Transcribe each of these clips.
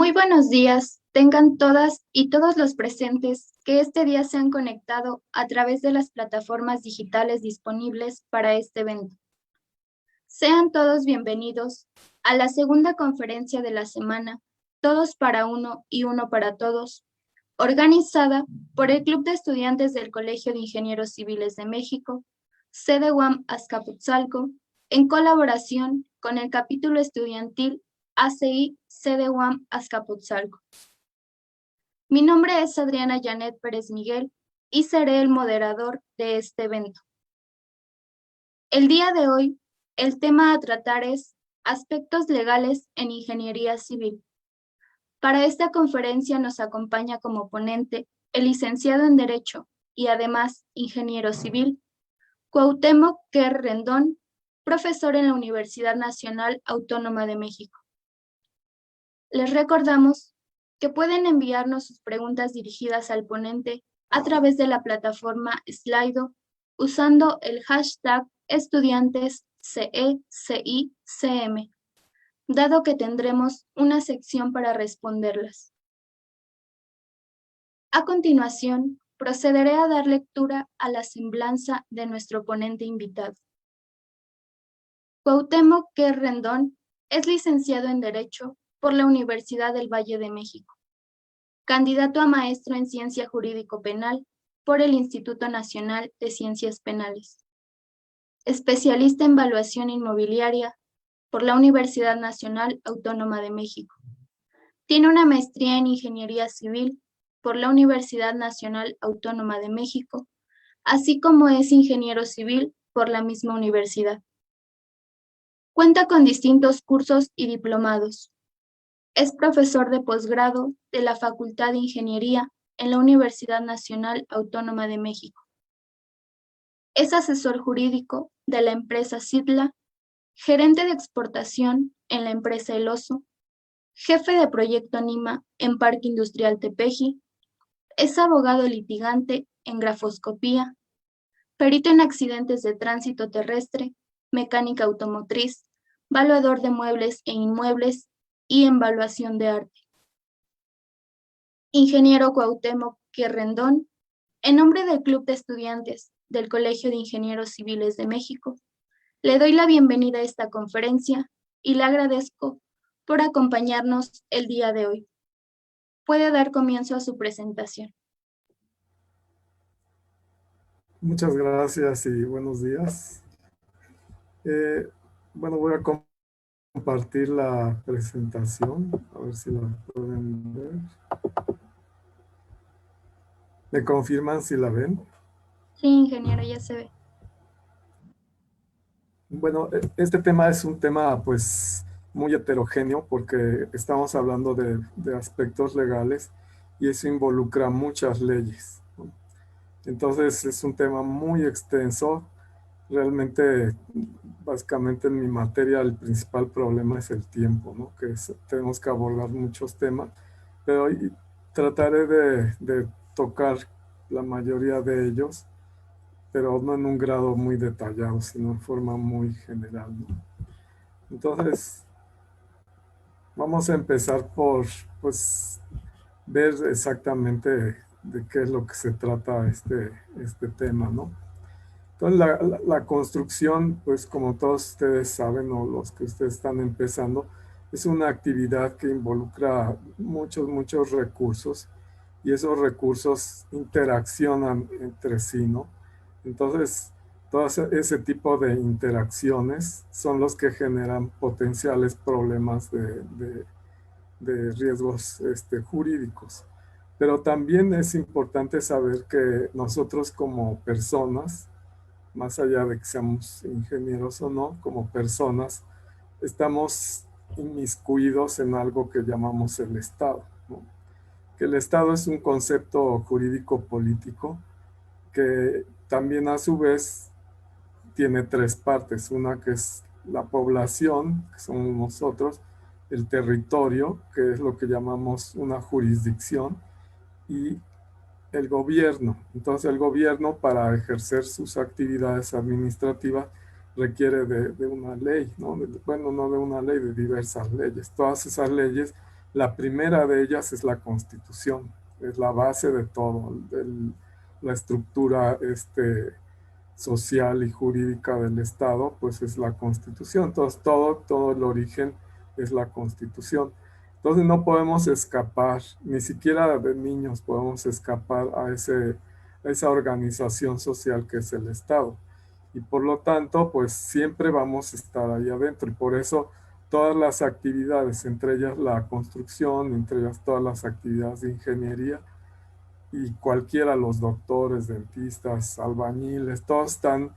Muy buenos días, tengan todas y todos los presentes que este día se han conectado a través de las plataformas digitales disponibles para este evento. Sean todos bienvenidos a la segunda conferencia de la semana, Todos para Uno y Uno para Todos, organizada por el Club de Estudiantes del Colegio de Ingenieros Civiles de México, sede UAM Azcapotzalco, en colaboración con el capítulo estudiantil ACI sede UAM Azcapotzalco. Mi nombre es Adriana Janet Pérez Miguel y seré el moderador de este evento. El día de hoy, el tema a tratar es aspectos legales en ingeniería civil. Para esta conferencia nos acompaña como ponente el licenciado en Derecho y además ingeniero civil, Cuauhtémoc Quer Rendón, profesor en la Universidad Nacional Autónoma de México. Les recordamos que pueden enviarnos sus preguntas dirigidas al ponente a través de la plataforma Slido usando el hashtag estudiantesCECICM, dado que tendremos una sección para responderlas. A continuación, procederé a dar lectura a la semblanza de nuestro ponente invitado. Cuauhtémoc Quer Rendón es licenciado en Derecho por la Universidad del Valle de México, candidato a maestro en Ciencia Jurídico Penal por el Instituto Nacional de Ciencias Penales, especialista en evaluación inmobiliaria por la Universidad Nacional Autónoma de México. Tiene una maestría en Ingeniería Civil por la Universidad Nacional Autónoma de México, así como es ingeniero civil por la misma universidad. Cuenta con distintos cursos y diplomados. Es profesor de posgrado de la Facultad de Ingeniería en la Universidad Nacional Autónoma de México. Es asesor jurídico de la empresa Sidla, gerente de exportación en la empresa El Oso, jefe de proyecto Anima en Parque Industrial Tepeji, es abogado litigante en grafoscopía, perito en accidentes de tránsito terrestre, mecánica automotriz, valuador de muebles e inmuebles y en evaluación de arte. Ingeniero Cuauhtémoc Quer Rendón, en nombre del Club de Estudiantes del Colegio de Ingenieros Civiles de México, le doy la bienvenida a esta conferencia y le agradezco por acompañarnos el día de hoy. Puede dar comienzo a su presentación. Muchas gracias y buenos días. Bueno, voy a compartir la presentación, a ver si la pueden ver. ¿Me confirman si la ven? Sí, ingeniero, ya se ve. Bueno, este tema es un tema pues muy heterogéneo porque estamos hablando de aspectos legales y eso involucra muchas leyes, ¿no? Entonces es un tema muy extenso. Realmente, básicamente en mi materia el principal problema es el tiempo, ¿no? Tenemos que abordar muchos temas, pero hoy trataré de tocar la mayoría de ellos, pero no en un grado muy detallado, sino en forma muy general, ¿no? Entonces, vamos a empezar por, pues, ver exactamente de qué es lo que se trata este tema, ¿no? Entonces, la construcción, pues como todos ustedes saben, o los que ustedes están empezando, es una actividad que involucra muchos recursos y esos recursos interaccionan entre sí, ¿no? Entonces, todo ese tipo de interacciones son los que generan potenciales problemas de riesgos jurídicos. Pero también es importante saber que nosotros como personas, más allá de que seamos ingenieros o no, como personas, estamos inmiscuidos en algo que llamamos el Estado, ¿no? Que el Estado es un concepto jurídico político que también a su vez tiene tres partes. Una que es la población, que somos nosotros, el territorio, que es lo que llamamos una jurisdicción, y el gobierno. Entonces el gobierno, para ejercer sus actividades administrativas, requiere de una ley, ¿no? Bueno, no de una ley, de diversas leyes. Todas esas leyes La primera de ellas es la Constitución, es la base de todo, la estructura social y jurídica del Estado, pues es la Constitución. Entonces, todo el origen es la Constitución. Entonces, no podemos escapar, ni siquiera de niños podemos escapar a esa organización social que es el Estado. Y por lo tanto, pues siempre vamos a estar ahí adentro. Y por eso todas las actividades, entre ellas la construcción, entre ellas todas las actividades de ingeniería, y cualquiera, los doctores, dentistas, albañiles, todos están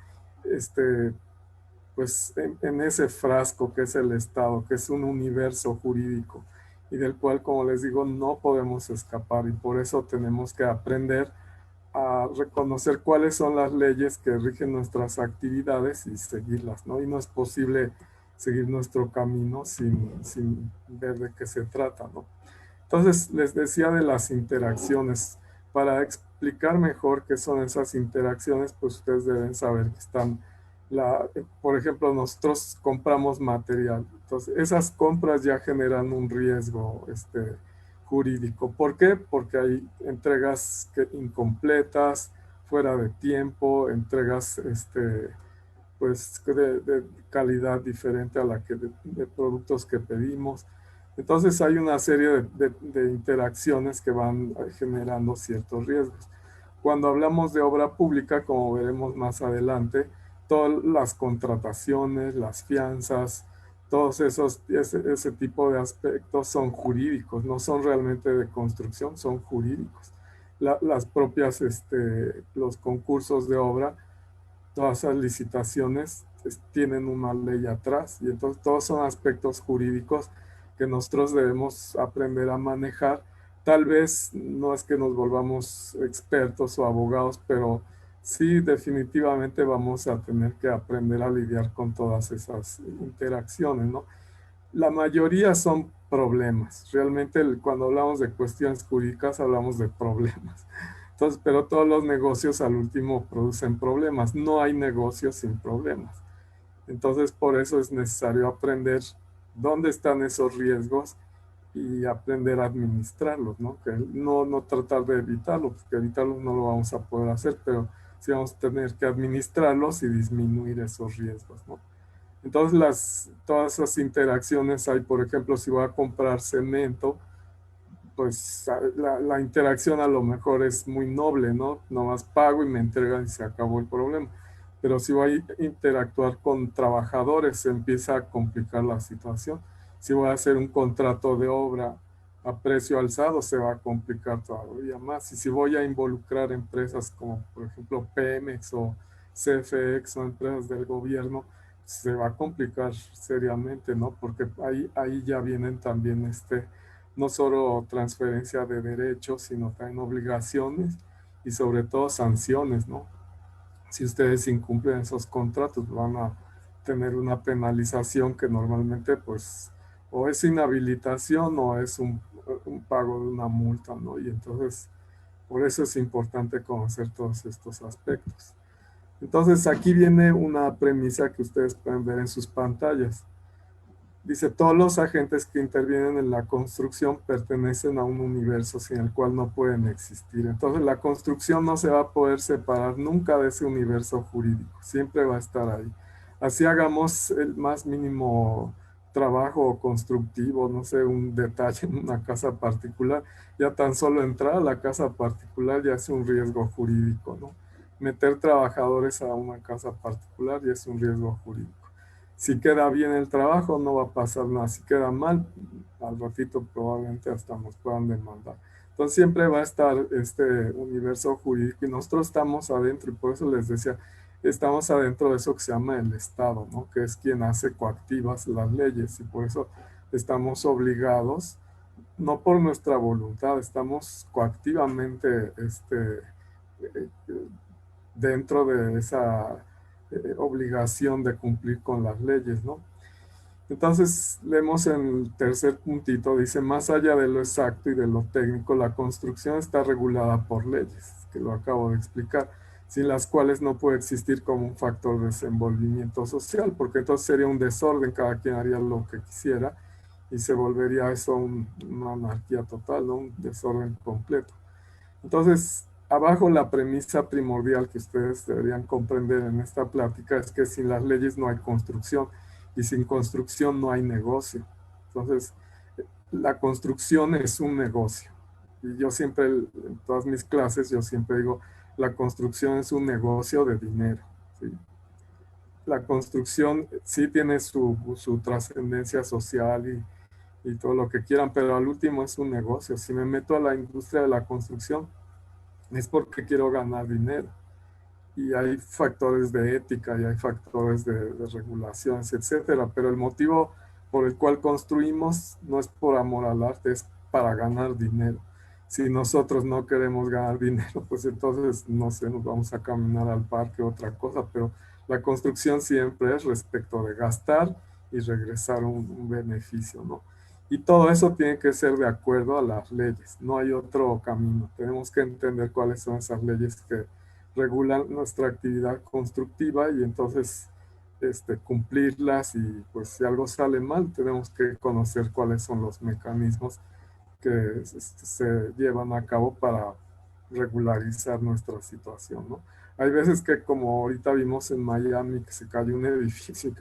pues en ese frasco que es el Estado, que es un universo jurídico y del cual, como les digo, no podemos escapar, y por eso tenemos que aprender a reconocer cuáles son las leyes que rigen nuestras actividades y seguirlas, ¿no? Y no es posible seguir nuestro camino sin ver de qué se trata, ¿no? Entonces, les decía de las interacciones. Para explicar mejor qué son esas interacciones, pues ustedes deben saber que están, por ejemplo, nosotros compramos material. Entonces, esas compras ya generan un riesgo jurídico. ¿Por qué? Porque hay entregas incompletas, fuera de tiempo, entregas pues de calidad diferente a la que de productos que pedimos. Entonces hay una serie de interacciones que van generando ciertos riesgos. Cuando hablamos de obra pública, como veremos más adelante, todas las contrataciones, las fianzas, todos ese tipo de aspectos son jurídicos, no son realmente de construcción, son jurídicos. Las propias, los concursos de obra, todas esas licitaciones tienen una ley atrás, y entonces todos son aspectos jurídicos que nosotros debemos aprender a manejar. Tal vez no es que nos volvamos expertos o abogados, pero sí definitivamente vamos a tener que aprender a lidiar con todas esas interacciones, ¿no? La mayoría son problemas. Realmente cuando hablamos de cuestiones jurídicas hablamos de problemas. Entonces, pero todos los negocios al último producen problemas. No hay negocios sin problemas. Entonces, por eso es necesario aprender dónde están esos riesgos y aprender a administrarlos, ¿no? Que no tratar de evitarlos, porque evitarlos no lo vamos a poder hacer, pero sí vamos a tener que administrarlos y disminuir esos riesgos, ¿no? Entonces, todas esas interacciones hay, por ejemplo, si voy a comprar cemento, pues la interacción a lo mejor es muy noble, ¿no? Nomás pago y me entregan y se acabó el problema. Pero si voy a interactuar con trabajadores, se empieza a complicar la situación. Si voy a hacer un contrato de obra a precio alzado, se va a complicar todavía más. Y si voy a involucrar empresas como, por ejemplo, Pemex o CFX o empresas del gobierno, se va a complicar seriamente, ¿no? Porque ahí ya vienen también no solo transferencia de derechos, sino también obligaciones y sobre todo sanciones, ¿no? Si ustedes incumplen esos contratos, van a tener una penalización que normalmente, pues, o es inhabilitación o es un pago de una multa, ¿no? Y entonces, por eso es importante conocer todos estos aspectos. Entonces, aquí viene una premisa que ustedes pueden ver en sus pantallas. Dice, todos los agentes que intervienen en la construcción pertenecen a un universo sin el cual no pueden existir. Entonces la construcción no se va a poder separar nunca de ese universo jurídico, siempre va a estar ahí. Así hagamos el más mínimo trabajo constructivo, no sé, un detalle en una casa particular, ya tan solo entrar a la casa particular ya es un riesgo jurídico, ¿no? Meter trabajadores a una casa particular ya es un riesgo jurídico. Si queda bien el trabajo, no va a pasar nada. Si queda mal, al ratito probablemente hasta nos puedan demandar. Entonces siempre va a estar este universo jurídico y nosotros estamos adentro, y por eso les decía, estamos adentro de eso que se llama el Estado, ¿no? Que es quien hace coactivas las leyes, y por eso estamos obligados, no por nuestra voluntad, estamos coactivamente eh, dentro de esa obligación de cumplir con las leyes, ¿no? Entonces, leemos en el tercer puntito, dice, más allá de lo exacto y de lo técnico, la construcción está regulada por leyes, que lo acabo de explicar, sin las cuales no puede existir como un factor de desenvolvimiento social, porque entonces sería un desorden, cada quien haría lo que quisiera, y se volvería eso una anarquía total, ¿no? Un desorden completo. Entonces, abajo la premisa primordial que ustedes deberían comprender en esta plática es que sin las leyes no hay construcción y sin construcción no hay negocio. Entonces, la construcción es un negocio. Y yo siempre, en todas mis clases, yo siempre digo, la construcción es un negocio de dinero. ¿Sí? La construcción sí tiene su trascendencia social y todo lo que quieran, pero al último es un negocio. Si me meto a la industria de la construcción, es porque quiero ganar dinero. Y hay factores de ética y hay factores de regulaciones, etcétera. Pero el motivo por el cual construimos no es por amor al arte, es para ganar dinero. Si nosotros no queremos ganar dinero, pues entonces, no sé, nos vamos a caminar al parque, otra cosa, pero la construcción siempre es respecto de gastar y regresar un beneficio, ¿no? Y todo eso tiene que ser de acuerdo a las leyes, no hay otro camino. Tenemos que entender cuáles son esas leyes que regulan nuestra actividad constructiva y entonces cumplirlas y pues si algo sale mal tenemos que conocer cuáles son los mecanismos que se llevan a cabo para regularizar nuestra situación, ¿no? Hay veces que como ahorita vimos en Miami que se cayó un edificio,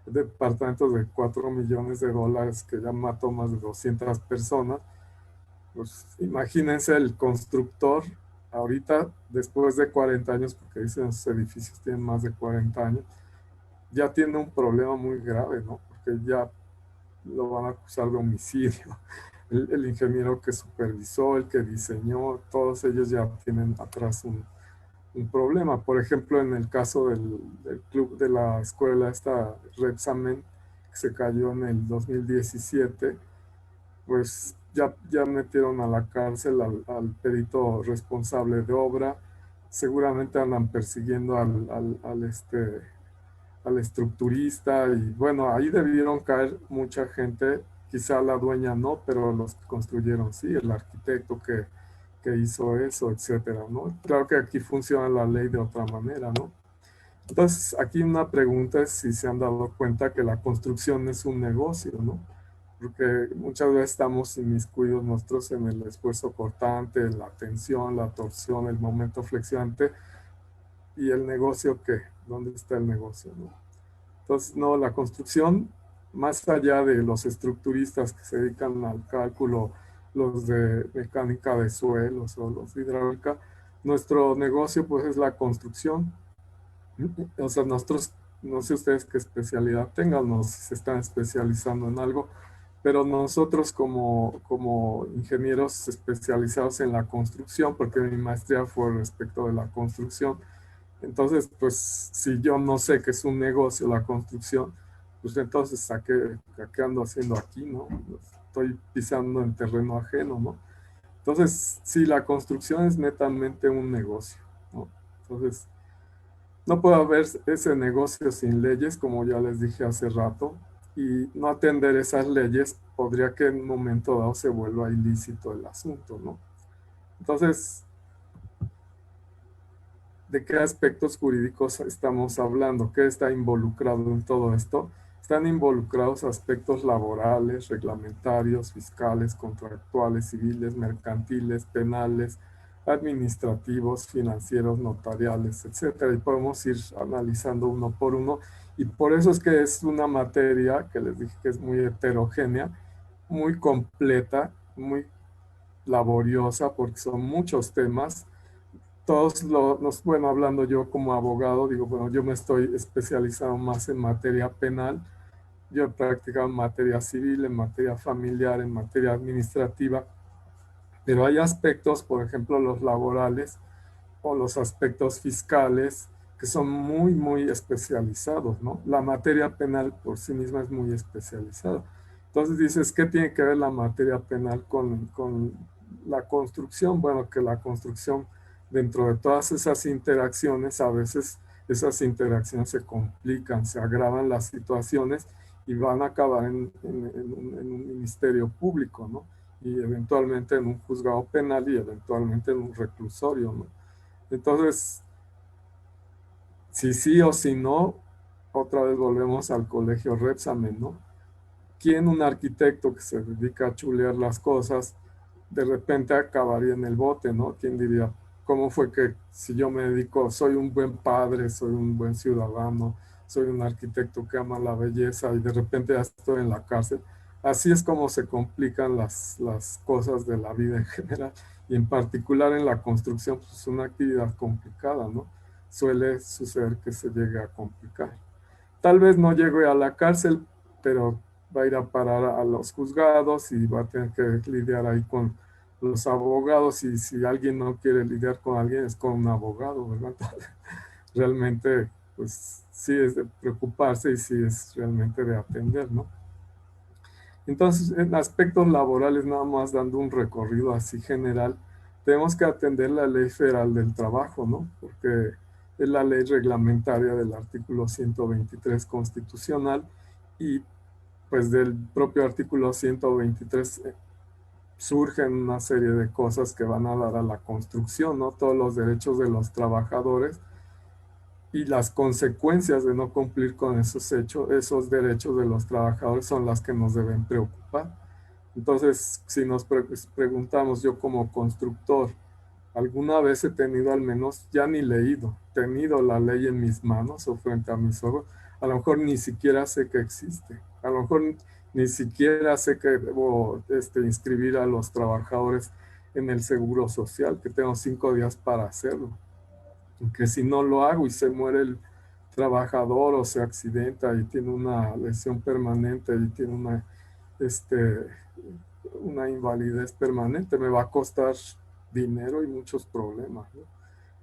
departamentos de 4 millones de dólares que ya mató más de 200 personas, pues imagínense el constructor ahorita, después de 40 años, porque dicen los edificios tienen más de 40 años, ya tiene un problema muy grave, ¿no? Porque ya lo van a acusar de homicidio. El ingeniero que supervisó, el que diseñó, todos ellos ya tienen atrás un problema. Por ejemplo, en el caso del club de la escuela, esta Repsamen, que se cayó en el 2017, pues ya metieron a la cárcel al perito responsable de obra, seguramente andan persiguiendo al estructurista y bueno, ahí debieron caer mucha gente, quizá la dueña no, pero los que construyeron sí, el arquitecto que hizo eso, etcétera, ¿no? Claro que aquí funciona la ley de otra manera, ¿no? Entonces, aquí una pregunta es si se han dado cuenta que la construcción es un negocio, ¿no? Porque muchas veces estamos inmiscuidos nosotros en el esfuerzo cortante, la tensión, la torsión, el momento flexionante, y el negocio, ¿qué? ¿Dónde está el negocio, no? Entonces, no, la construcción, más allá de los estructuristas que se dedican al cálculo, los de mecánica de suelos o los de hidráulica, nuestro negocio pues es la construcción. O sea, nosotros, no sé ustedes qué especialidad tengan, o si se están especializando en algo, pero nosotros como ingenieros especializados en la construcción, porque mi maestría fue respecto de la construcción, entonces, pues si yo no sé qué es un negocio, la construcción, pues entonces ¿a qué ando haciendo aquí, no? Estoy pisando en terreno ajeno, ¿no? Entonces, sí, la construcción es netamente un negocio, ¿no? Entonces, no puede haber ese negocio sin leyes, como ya les dije hace rato, y no atender esas leyes podría que en un momento dado se vuelva ilícito el asunto, ¿no? Entonces, ¿de qué aspectos jurídicos estamos hablando? ¿Qué está involucrado en todo esto? Están involucrados aspectos laborales, reglamentarios, fiscales, contractuales, civiles, mercantiles, penales, administrativos, financieros, notariales, etcétera. Y podemos ir analizando uno por uno. Y por eso es que es una materia que les dije que es muy heterogénea, muy completa, muy laboriosa, porque son muchos temas todos bueno, hablando yo como abogado, digo, bueno, yo me estoy especializando más en materia penal, yo he practicado en materia civil, en materia familiar, en materia administrativa, pero hay aspectos, por ejemplo, los laborales o los aspectos fiscales que son muy especializados, ¿no? La materia penal por sí misma es muy especializada. Entonces dices, ¿qué tiene que ver la materia penal con la construcción? Bueno, que la construcción, dentro de todas esas interacciones, a veces esas interacciones se complican, se agravan las situaciones y van a acabar en un ministerio público, ¿no? Y eventualmente en un juzgado penal y eventualmente en un reclusorio, ¿no? Entonces, si sí o si no, otra vez volvemos al colegio Repsamen, ¿no? ¿quién, un arquitecto que se dedica a chulear las cosas, de repente acabaría en el bote, ¿no? ¿Quién diría, cómo fue que si yo me dedico, soy un buen padre, soy un buen ciudadano, soy un arquitecto que ama la belleza y de repente ya estoy en la cárcel? Así es como se complican las cosas de la vida en general y en particular en la construcción, pues es una actividad complicada, ¿no? Suele suceder que se llegue a complicar. Tal vez no llegue a la cárcel, pero va a ir a parar a los juzgados y va a tener que lidiar ahí con los abogados y si alguien no quiere lidiar con alguien es con un abogado, ¿verdad? Entonces, realmente, pues sí es de preocuparse y sí es realmente de atender, ¿no? Entonces, en aspectos laborales, nada más dando un recorrido así general, tenemos que atender la Ley Federal del Trabajo, ¿no? Porque es la ley reglamentaria del artículo 123 constitucional y pues del propio artículo 123 surgen una serie de cosas que van a dar a la construcción, ¿no? Todos los derechos de los trabajadores y las consecuencias de no cumplir con esos hechos, esos derechos de los trabajadores son las que nos deben preocupar. Entonces, si nos preguntamos, yo como constructor, ¿alguna vez he tenido al menos, ya ni leído, tenido la ley en mis manos o frente a mis ojos? A lo mejor ni siquiera sé que existe. A lo mejor ni siquiera sé que debo inscribir a los trabajadores en el seguro social, que tengo 5 días para hacerlo. Que si no lo hago y se muere el trabajador o se accidenta y tiene una lesión permanente y tiene este, una invalidez permanente, me va a costar dinero y muchos problemas, ¿no?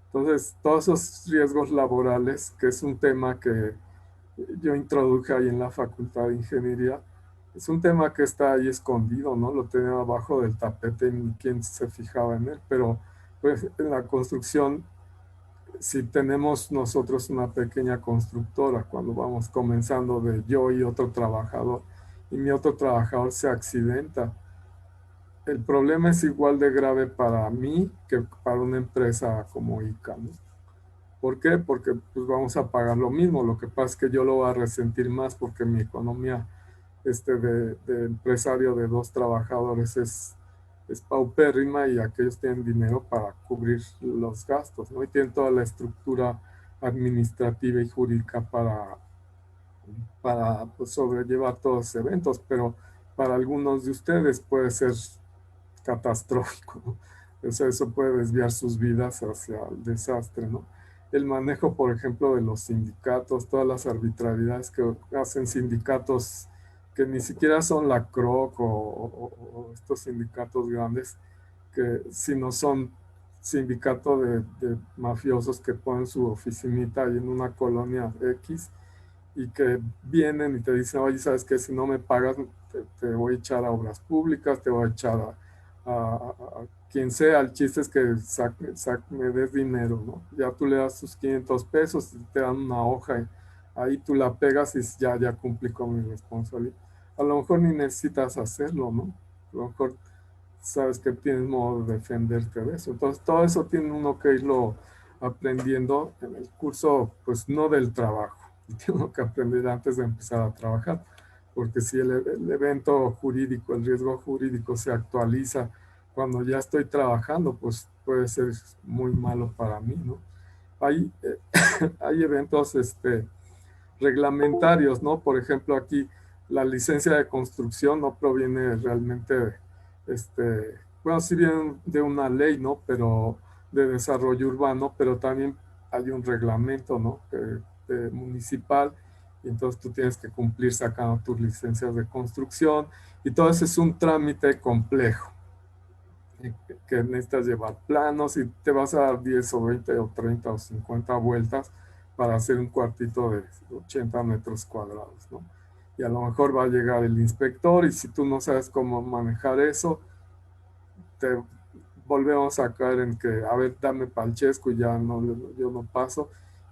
Entonces, todos esos riesgos laborales, que es un tema que yo introduje ahí en la Facultad de Ingeniería, es un tema que está ahí escondido, ¿no? Lo tenía abajo del tapete y ni quién se fijaba en él, pero pues en la construcción, si tenemos nosotros una pequeña constructora, cuando vamos comenzando de yo y otro trabajador, y mi otro trabajador se accidenta, el problema es igual de grave para mí que para una empresa como ICA, ¿no? ¿Por qué? Porque pues vamos a pagar lo mismo. Lo que pasa es que yo lo voy a resentir más porque mi economía de empresario de 2 trabajadores es paupérrima y aquellos tienen dinero para cubrir los gastos, ¿no? Y tienen toda la estructura administrativa y jurídica para pues, sobrellevar todos los eventos, pero para algunos de ustedes puede ser catastrófico, ¿no? O sea, eso puede desviar sus vidas hacia el desastre, ¿no? El manejo, por ejemplo, de los sindicatos, todas las arbitrariedades que hacen sindicatos que ni siquiera son la CROC o estos sindicatos grandes, que si no son sindicatos de mafiosos que ponen su oficinita ahí en una colonia X y que vienen y te dicen, oye, ¿sabes qué? Si no me pagas, te voy a echar a obras públicas, te voy a echar a quien sea. El chiste es que me des dinero, ¿no? Ya tú le das tus 500 pesos y te dan una hoja y ahí tú la pegas y ya cumplí con mi responsabilidad. A lo mejor ni necesitas hacerlo, ¿no? A lo mejor sabes que tienes modo de defenderte de eso. Entonces, todo eso tiene uno que irlo aprendiendo en el curso, pues no del trabajo, tengo que aprender antes de empezar a trabajar, porque si el evento jurídico, el riesgo jurídico se actualiza cuando ya estoy trabajando, pues puede ser muy malo para mí, ¿no? Hay, hay eventos reglamentarios, ¿no? Por ejemplo, aquí la licencia de construcción no proviene realmente, bueno, sí viene de una ley, ¿no? Pero de desarrollo urbano, pero también hay un reglamento, ¿no? Municipal, y entonces tú tienes que cumplir sacando tus licencias de construcción, y todo eso es un trámite complejo que necesitas llevar planos y te vas a dar 10 o 20 o 30 o 50 vueltas para hacer un cuartito de 80 metros cuadrados, ¿no? Y a lo mejor va a llegar el inspector y si tú no sabes cómo manejar eso, te volvemos a caer en que, a ver, dame palchesco y ya no, yo no paso.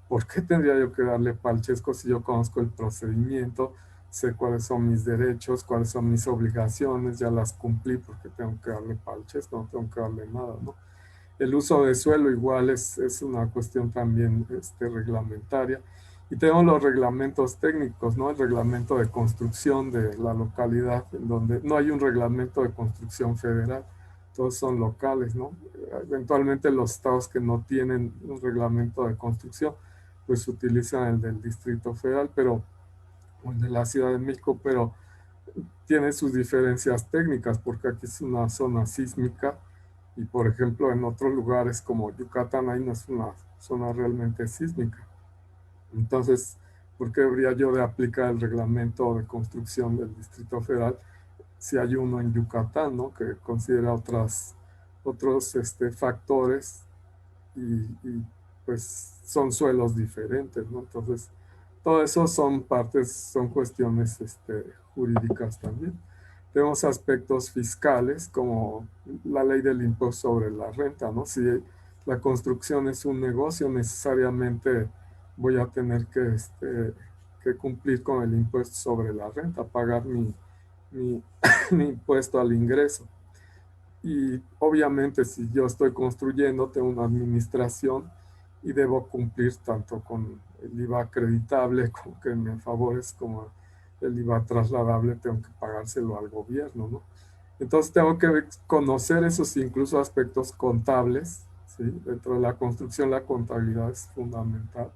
¿Por qué tendría yo que darle palchesco si yo conozco el procedimiento, sé cuáles son mis derechos, cuáles son mis obligaciones, ya las cumplí porque tengo que darle palchesco, no tengo que darle nada, ¿no? El uso de suelo igual es una cuestión también reglamentaria. Y tenemos los reglamentos técnicos, ¿no? El reglamento de construcción de la localidad, en donde no hay un reglamento de construcción federal, todos son locales, ¿no? Eventualmente los estados que no tienen un reglamento de construcción, pues utilizan el del Distrito Federal, pero, o el de la Ciudad de México, pero tiene sus diferencias técnicas, porque aquí es una zona sísmica y, por ejemplo, en otros lugares como Yucatán, ahí no es una zona realmente sísmica. Entonces, ¿por qué debería yo de aplicar el reglamento de construcción del Distrito Federal si hay uno en Yucatán, ¿no? Que considera otros factores y, pues son suelos diferentes, ¿no? Entonces, todo eso son partes, son cuestiones jurídicas también. Tenemos aspectos fiscales como la ley del impuesto sobre la renta, ¿no? Si la construcción es un negocio, necesariamente voy a tener que cumplir con el impuesto sobre la renta, pagar mi, mi impuesto al ingreso. Y obviamente si yo estoy construyendo, tengo una administración y debo cumplir tanto con el IVA acreditable, como que me favores, como el IVA trasladable, tengo que pagárselo al gobierno, ¿no? Entonces tengo que conocer esos incluso aspectos contables, ¿sí? Dentro de la construcción la contabilidad es fundamental,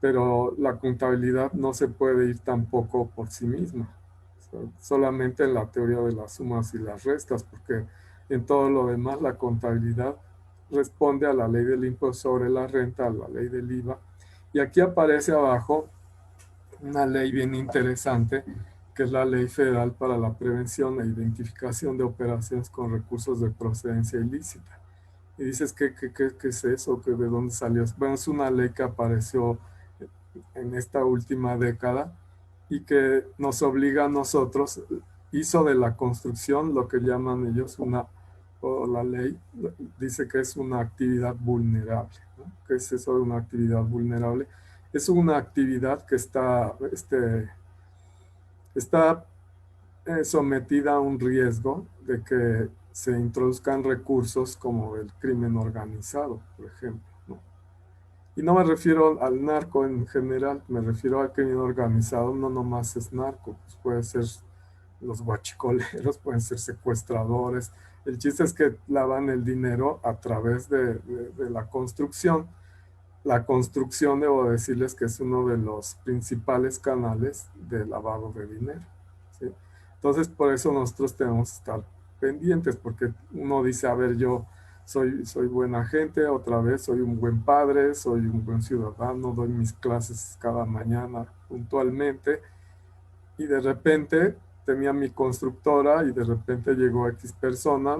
pero la contabilidad no se puede ir tampoco por sí misma, o sea, solamente en la teoría de las sumas y las restas, porque en todo lo demás la contabilidad responde a la ley del impuesto sobre la renta, a la ley del IVA. Y aquí aparece abajo una ley bien interesante, que es la Ley Federal para la Prevención e Identificación de Operaciones con Recursos de Procedencia Ilícita. Y dices, ¿qué es eso? ¿De dónde salió? Bueno, es una ley que apareció en esta última década y que nos obliga a nosotros, hizo de la construcción lo que llaman ellos o la ley dice que es una actividad vulnerable, ¿no? ¿Qué es eso de una actividad vulnerable? Es una actividad que está sometida a un riesgo de que se introduzcan recursos como el crimen organizado, por ejemplo, ¿no? Y no me refiero al narco en general, me refiero al crimen organizado, no nomás es narco, pues puede ser los guachicoleros, pueden ser secuestradores. El chiste es que lavan el dinero a través de la construcción. La construcción, debo decirles que es uno de los principales canales de lavado de dinero, ¿sí? Entonces, por eso nosotros tenemos que estar pendientes, porque uno dice, a ver, yo soy buena gente, otra vez soy un buen padre, soy un buen ciudadano, doy mis clases cada mañana puntualmente, y de repente tenía mi constructora y de repente llegó X persona,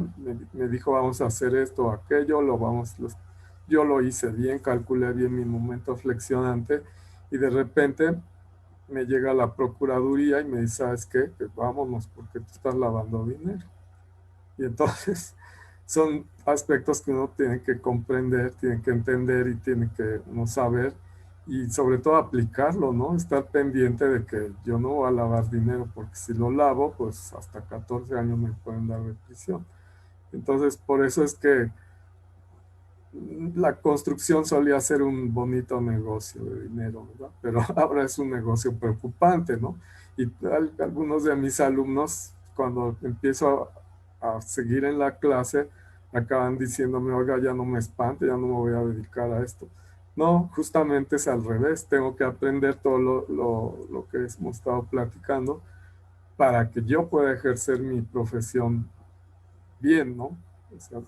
me dijo vamos a hacer esto o aquello, yo lo hice bien, calculé bien mi momento flexionante y de repente me llega la procuraduría y me dice, ¿sabes qué? Pues vámonos porque tú estás lavando dinero. Y entonces son aspectos que uno tiene que comprender, tiene que entender y tiene que no saber y sobre todo aplicarlo, ¿no? Estar pendiente de que yo no voy a lavar dinero porque si lo lavo, pues hasta 14 años me pueden dar de prisión. Entonces, por eso es que la construcción solía ser un bonito negocio de dinero, ¿verdad? Pero ahora es un negocio preocupante, ¿no? Y algunos de mis alumnos, cuando empiezo a seguir en la clase, acaban diciéndome, oiga, ya no me espante, ya no me voy a dedicar a esto. No, justamente es al revés, tengo que aprender todo lo que hemos estado platicando para que yo pueda ejercer mi profesión bien, ¿no? O sea,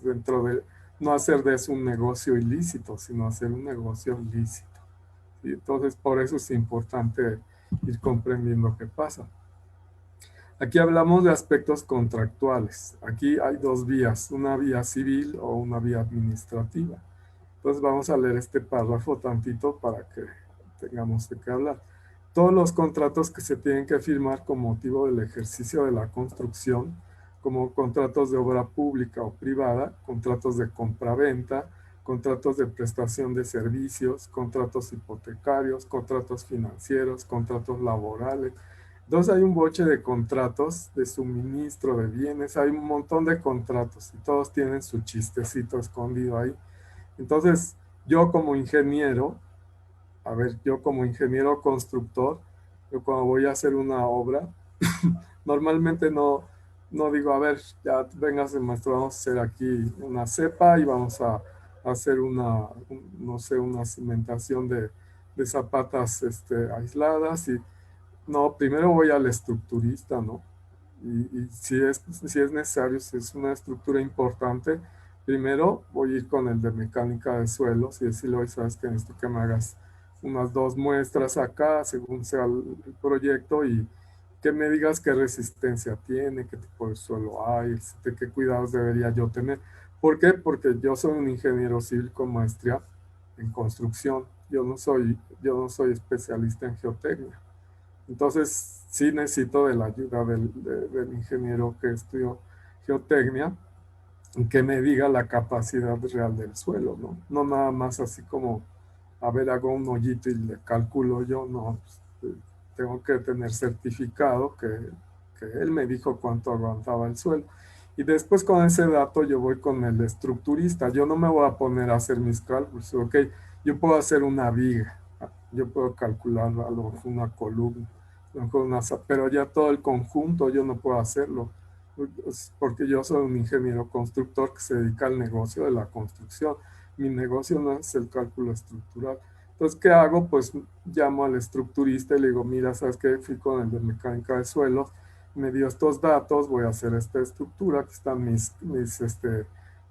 no hacer de eso un negocio ilícito, sino hacer un negocio lícito. Y entonces, por eso es importante ir comprendiendo qué pasa. Aquí hablamos de aspectos contractuales. Aquí hay dos vías, una vía civil o una vía administrativa. Entonces vamos a leer este párrafo tantito para que tengamos de qué hablar. Todos los contratos que se tienen que firmar con motivo del ejercicio de la construcción, como contratos de obra pública o privada, contratos de compraventa, contratos de prestación de servicios, contratos hipotecarios, contratos financieros, contratos laborales. Entonces hay un boche de contratos de suministro de bienes, hay un montón de contratos y todos tienen su chistecito escondido ahí. Entonces, yo como ingeniero a ver, yo como ingeniero constructor, yo cuando voy a hacer una obra, normalmente no digo, a ver, ya véngase maestro, vamos a hacer aquí una cepa y vamos a hacer no sé, una cimentación de zapatas aisladas. Y no, primero voy al estructurista, ¿no? Y si es necesario, si es una estructura importante, primero voy a ir con el de mecánica de suelos y decirle, oye, sabes que necesito que me hagas unas 2 muestras acá, según sea el proyecto, y que me digas qué resistencia tiene, qué tipo de suelo hay, qué cuidados debería yo tener. ¿Por qué? Porque yo soy un ingeniero civil con maestría en construcción. Yo no soy especialista en geotecnia. Entonces, sí necesito de la ayuda del ingeniero que estudió geotecnia, que me diga la capacidad real del suelo, ¿no? No nada más así como, a ver, hago un hoyito y le calculo yo, no. Pues, tengo que tener certificado que él me dijo cuánto aguantaba el suelo. Y después con ese dato yo voy con el estructurista. Yo no me voy a poner a hacer mis cálculos. Ok, yo puedo hacer una viga, yo puedo calcular a lo mejor una columna, a lo mejor pero ya todo el conjunto yo no puedo hacerlo, porque yo soy un ingeniero constructor que se dedica al negocio de la construcción. Mi negocio no es el cálculo estructural. Entonces, ¿qué hago? Pues llamo al estructurista y le digo, mira, ¿sabes qué? Fui con el de mecánica de suelos, me dio estos datos, voy a hacer esta estructura, aquí están mis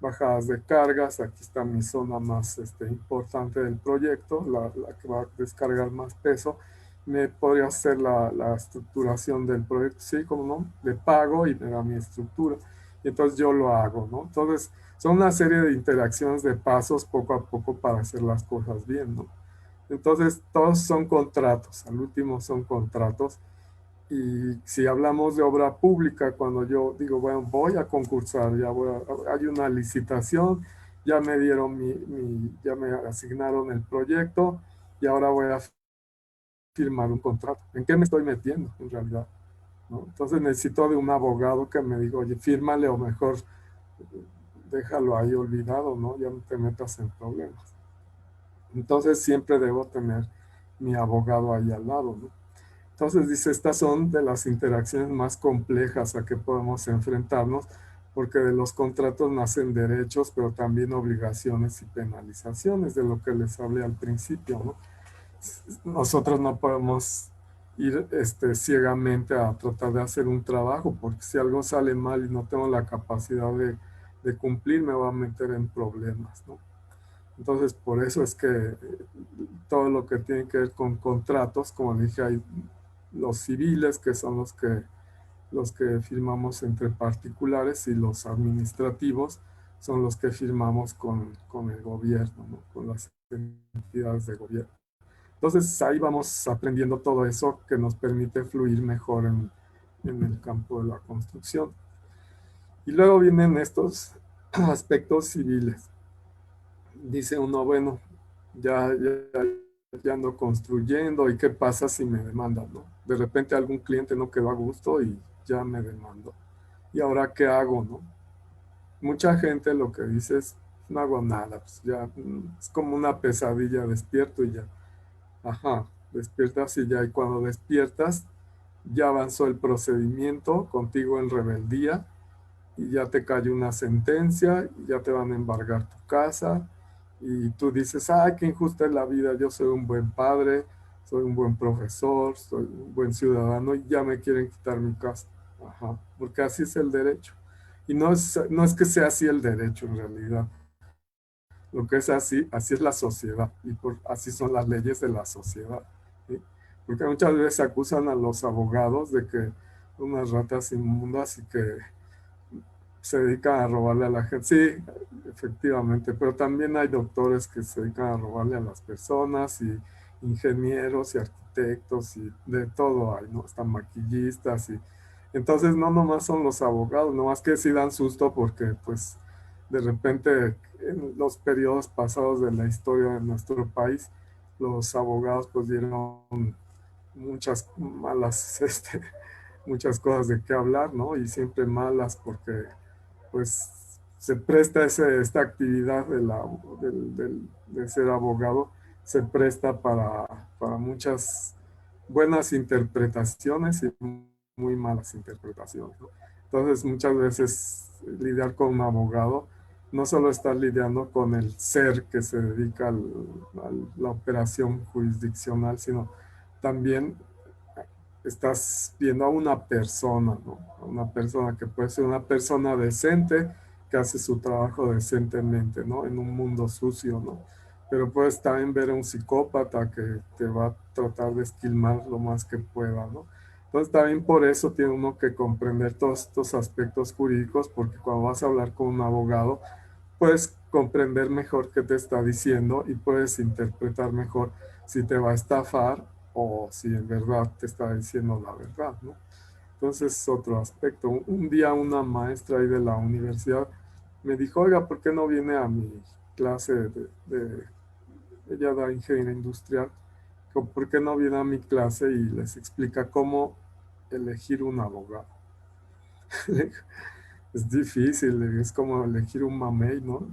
bajadas de cargas, aquí está mi zona más importante del proyecto, la que va a descargar más peso. Me podría hacer la estructuración del proyecto, sí, como no, le pago y me da mi estructura. Y entonces yo lo hago, ¿no? Entonces, son una serie de interacciones de pasos poco a poco para hacer las cosas bien, ¿no? Entonces, todos son contratos, al último son contratos. Y si hablamos de obra pública, cuando yo digo, bueno, voy a concursar, hay una licitación, ya me dieron ya me asignaron el proyecto y ahora voy a firmar un contrato. ¿En qué me estoy metiendo en realidad? ¿No? Entonces necesito de un abogado que me diga, oye, fírmale o mejor déjalo ahí olvidado, ¿no? Ya no te metas en problemas. Entonces siempre debo tener mi abogado ahí al lado, ¿no? Entonces dice, estas son de las interacciones más complejas a que podemos enfrentarnos, porque de los contratos nacen derechos, pero también obligaciones y penalizaciones, de lo que les hablé al principio, ¿no? Nosotros no podemos ir ciegamente a tratar de hacer un trabajo, porque si algo sale mal y no tengo la capacidad de cumplir, me va a meter en problemas, ¿no? Entonces, por eso es que todo lo que tiene que ver con contratos, como dije, hay los civiles, que son los que firmamos entre particulares, y los administrativos son los que firmamos con el gobierno, ¿no? Con las entidades de gobierno. Entonces, ahí vamos aprendiendo todo eso que nos permite fluir mejor en el campo de la construcción. Y luego vienen estos aspectos civiles. Dice uno, bueno, ya ando construyendo, y qué pasa si me demandan, ¿no? De repente algún cliente no quedó a gusto y ya me demandó. ¿Y ahora qué hago, no? Mucha gente lo que dice es, no hago nada, pues ya es como una pesadilla, despierto y ya. Ajá, despiertas y ya, y cuando despiertas, ya avanzó el procedimiento contigo en rebeldía y ya te cayó una sentencia y ya te van a embargar tu casa y tú dices, ay, qué injusta es la vida, yo soy un buen padre, soy un buen profesor, soy un buen ciudadano y ya me quieren quitar mi casa. Ajá, porque así es el derecho. Y no es que sea así el derecho en realidad. Lo que es así, así es la sociedad y así son las leyes de la sociedad, ¿sí? Porque muchas veces acusan a los abogados de que unas ratas inmundas y que se dedican a robarle a la gente. Sí, efectivamente, pero también hay doctores que se dedican a robarle a las personas, y ingenieros y arquitectos y de todo hay, ¿no? Hasta maquillistas. Y entonces no nomás son los abogados, nomás que sí dan susto porque pues de repente en los periodos pasados de la historia de nuestro país, los abogados pues dieron muchas malas, muchas cosas de qué hablar, ¿no? Y siempre malas porque pues se presta esta actividad de ser abogado se presta para muchas buenas interpretaciones y muy malas interpretaciones, ¿no? Entonces, muchas veces lidiar con un abogado no solo estás lidiando con el ser que se dedica a la operación jurisdiccional, sino también estás viendo a una persona, ¿no? A una persona que puede ser una persona decente, que hace su trabajo decentemente, ¿no? En un mundo sucio, ¿no? Pero puedes también ver a un psicópata que te va a tratar de esquilmar lo más que pueda, ¿no? Entonces también por eso tiene uno que comprender todos estos aspectos jurídicos, porque cuando vas a hablar con un abogado, puedes comprender mejor qué te está diciendo y puedes interpretar mejor si te va a estafar o si en verdad te está diciendo la verdad, ¿no? Entonces es otro aspecto. Un día una maestra ahí de la universidad me dijo, oiga, ¿por qué no viene a mi clase ella da ingeniería industrial? ¿Por qué no viene a mi clase y les explica cómo elegir un abogado? Es difícil, es como elegir un mamey, ¿no?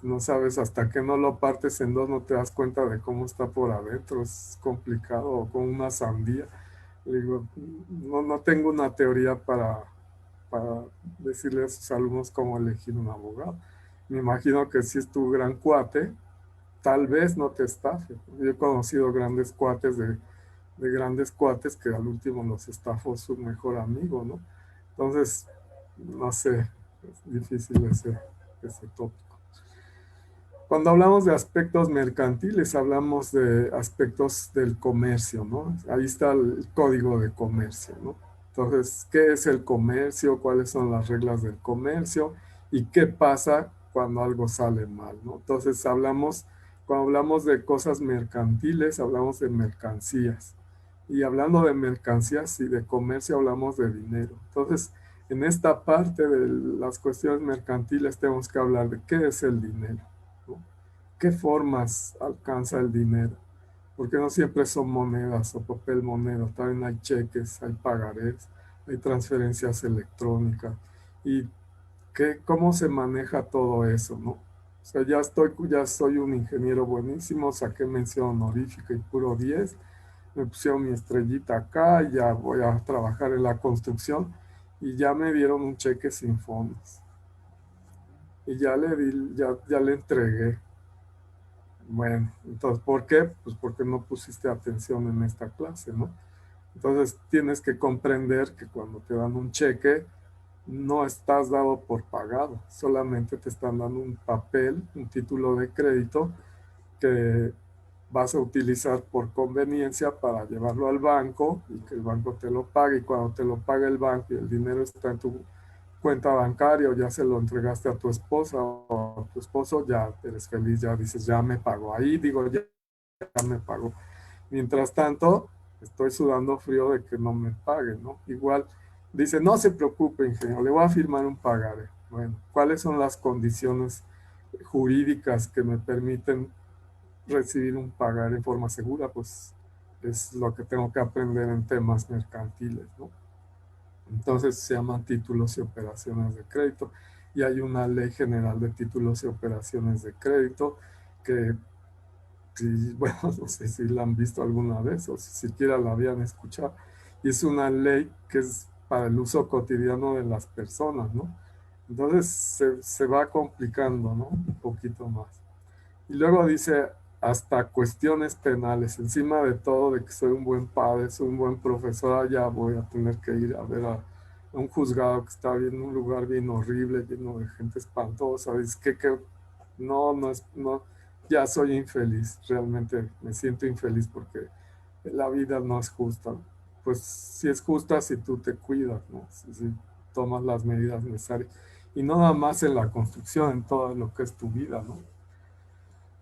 No sabes hasta que no lo partes en dos, no te das cuenta de cómo está por adentro, es complicado, o con una sandía. Le digo, no, no tengo una teoría para decirle a sus alumnos cómo elegir un abogado. Me imagino que si es tu gran cuate, tal vez no te estafe. Yo he conocido grandes cuates de grandes cuates que al último los estafó su mejor amigo, ¿no? Entonces, no sé, es difícil ese tópico. Cuando hablamos de aspectos mercantiles, hablamos de aspectos del comercio, ¿no? Ahí está el código de comercio, ¿no? Entonces, ¿qué es el comercio? ¿Cuáles son las reglas del comercio? ¿Y qué pasa cuando algo sale mal, ¿no? Entonces, cuando hablamos de cosas mercantiles, hablamos de mercancías. Y hablando de mercancías y de comercio, hablamos de dinero. Entonces, en esta parte de las cuestiones mercantiles tenemos que hablar de qué es el dinero, ¿no? ¿Qué formas alcanza el dinero? Porque no siempre son monedas o papel moneda, también hay cheques, hay pagarés, hay transferencias electrónicas. ¿Y cómo se maneja todo eso, no? O sea, ya soy un ingeniero buenísimo, saqué mención honorífica y puro 10, me pusieron mi estrellita acá, ya voy a trabajar en la construcción y ya me dieron un cheque sin fondos. Y ya le entregué. Bueno, entonces, ¿por qué? Pues porque no pusiste atención en esta clase, ¿no? Entonces tienes que comprender que cuando te dan un cheque, no estás dado por pagado, solamente te están dando un papel, un título de crédito que vas a utilizar por conveniencia para llevarlo al banco y que el banco te lo pague. Y cuando te lo paga el banco y el dinero está en tu cuenta bancaria o ya se lo entregaste a tu esposa o a tu esposo, ya eres feliz, ya dices, ya me pagó. Ahí digo, ya me pagó. Mientras tanto, estoy sudando frío de que no me paguen, ¿no? Igual dice, no se preocupe, ingeniero, le voy a firmar un pagaré. Bueno, ¿cuáles son las condiciones jurídicas que me permiten recibir un pagaré en forma segura? Pues es lo que tengo que aprender en temas mercantiles, ¿no? Entonces se llaman títulos y operaciones de crédito y hay una ley general de títulos y operaciones de crédito que, sí, bueno, no sé si la han visto alguna vez o si siquiera la habían escuchado. Y es una ley que es para el uso cotidiano de las personas, ¿no? Entonces se va complicando, ¿no? Un poquito más. Y luego dice hasta cuestiones penales, encima de todo de que soy un buen padre, soy un buen profesor, ya voy a tener que ir a ver a un juzgado que está en un lugar bien horrible, lleno de gente espantosa. Es que no, no es, no, ya soy infeliz, realmente me siento infeliz porque la vida no es justa. Pues si es justa si tú te cuidas, ¿no? Si tomas las medidas necesarias. Y no nada más en la construcción, en todo lo que es tu vida, ¿no?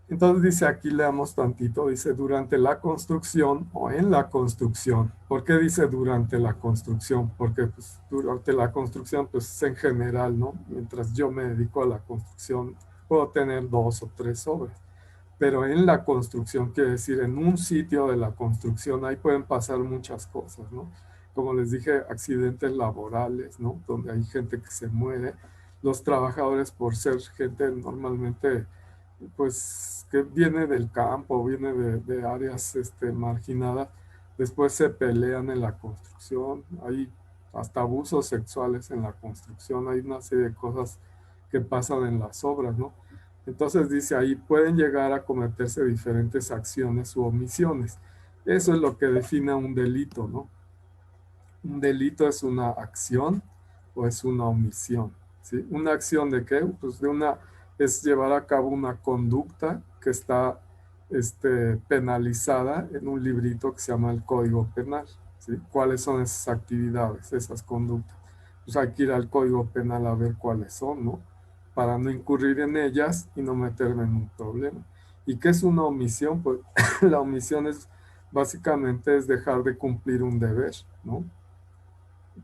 Entonces dice, aquí leamos tantito, dice durante la construcción o en la construcción. ¿Por qué dice durante la construcción? Porque pues, durante la construcción pues es en general, ¿no? Mientras yo me dedico a la construcción, puedo tener 2 o 3 obras. Pero en la construcción, quiere decir, en un sitio de la construcción, ahí pueden pasar muchas cosas, ¿no? Como les dije, accidentes laborales, ¿no? Donde hay gente que se muere. Los trabajadores, por ser gente normalmente pues que viene del campo, viene de áreas marginadas, después se pelean en la construcción, hay hasta abusos sexuales en la construcción, hay una serie de cosas que pasan en las obras, ¿no? Entonces dice ahí, pueden llegar a cometerse diferentes acciones u omisiones. Eso es lo que define un delito, ¿no? Un delito es una acción o es una omisión, ¿sí? ¿Una acción de qué? Pues de una, es llevar a cabo una conducta que está penalizada en un librito que se llama el Código Penal, ¿sí? ¿Cuáles son esas actividades, esas conductas? Pues hay que ir al Código Penal a ver cuáles son, ¿no? Para no incurrir en ellas y no meterme en un problema. ¿Y qué es una omisión? Pues la omisión es básicamente es dejar de cumplir un deber, ¿no?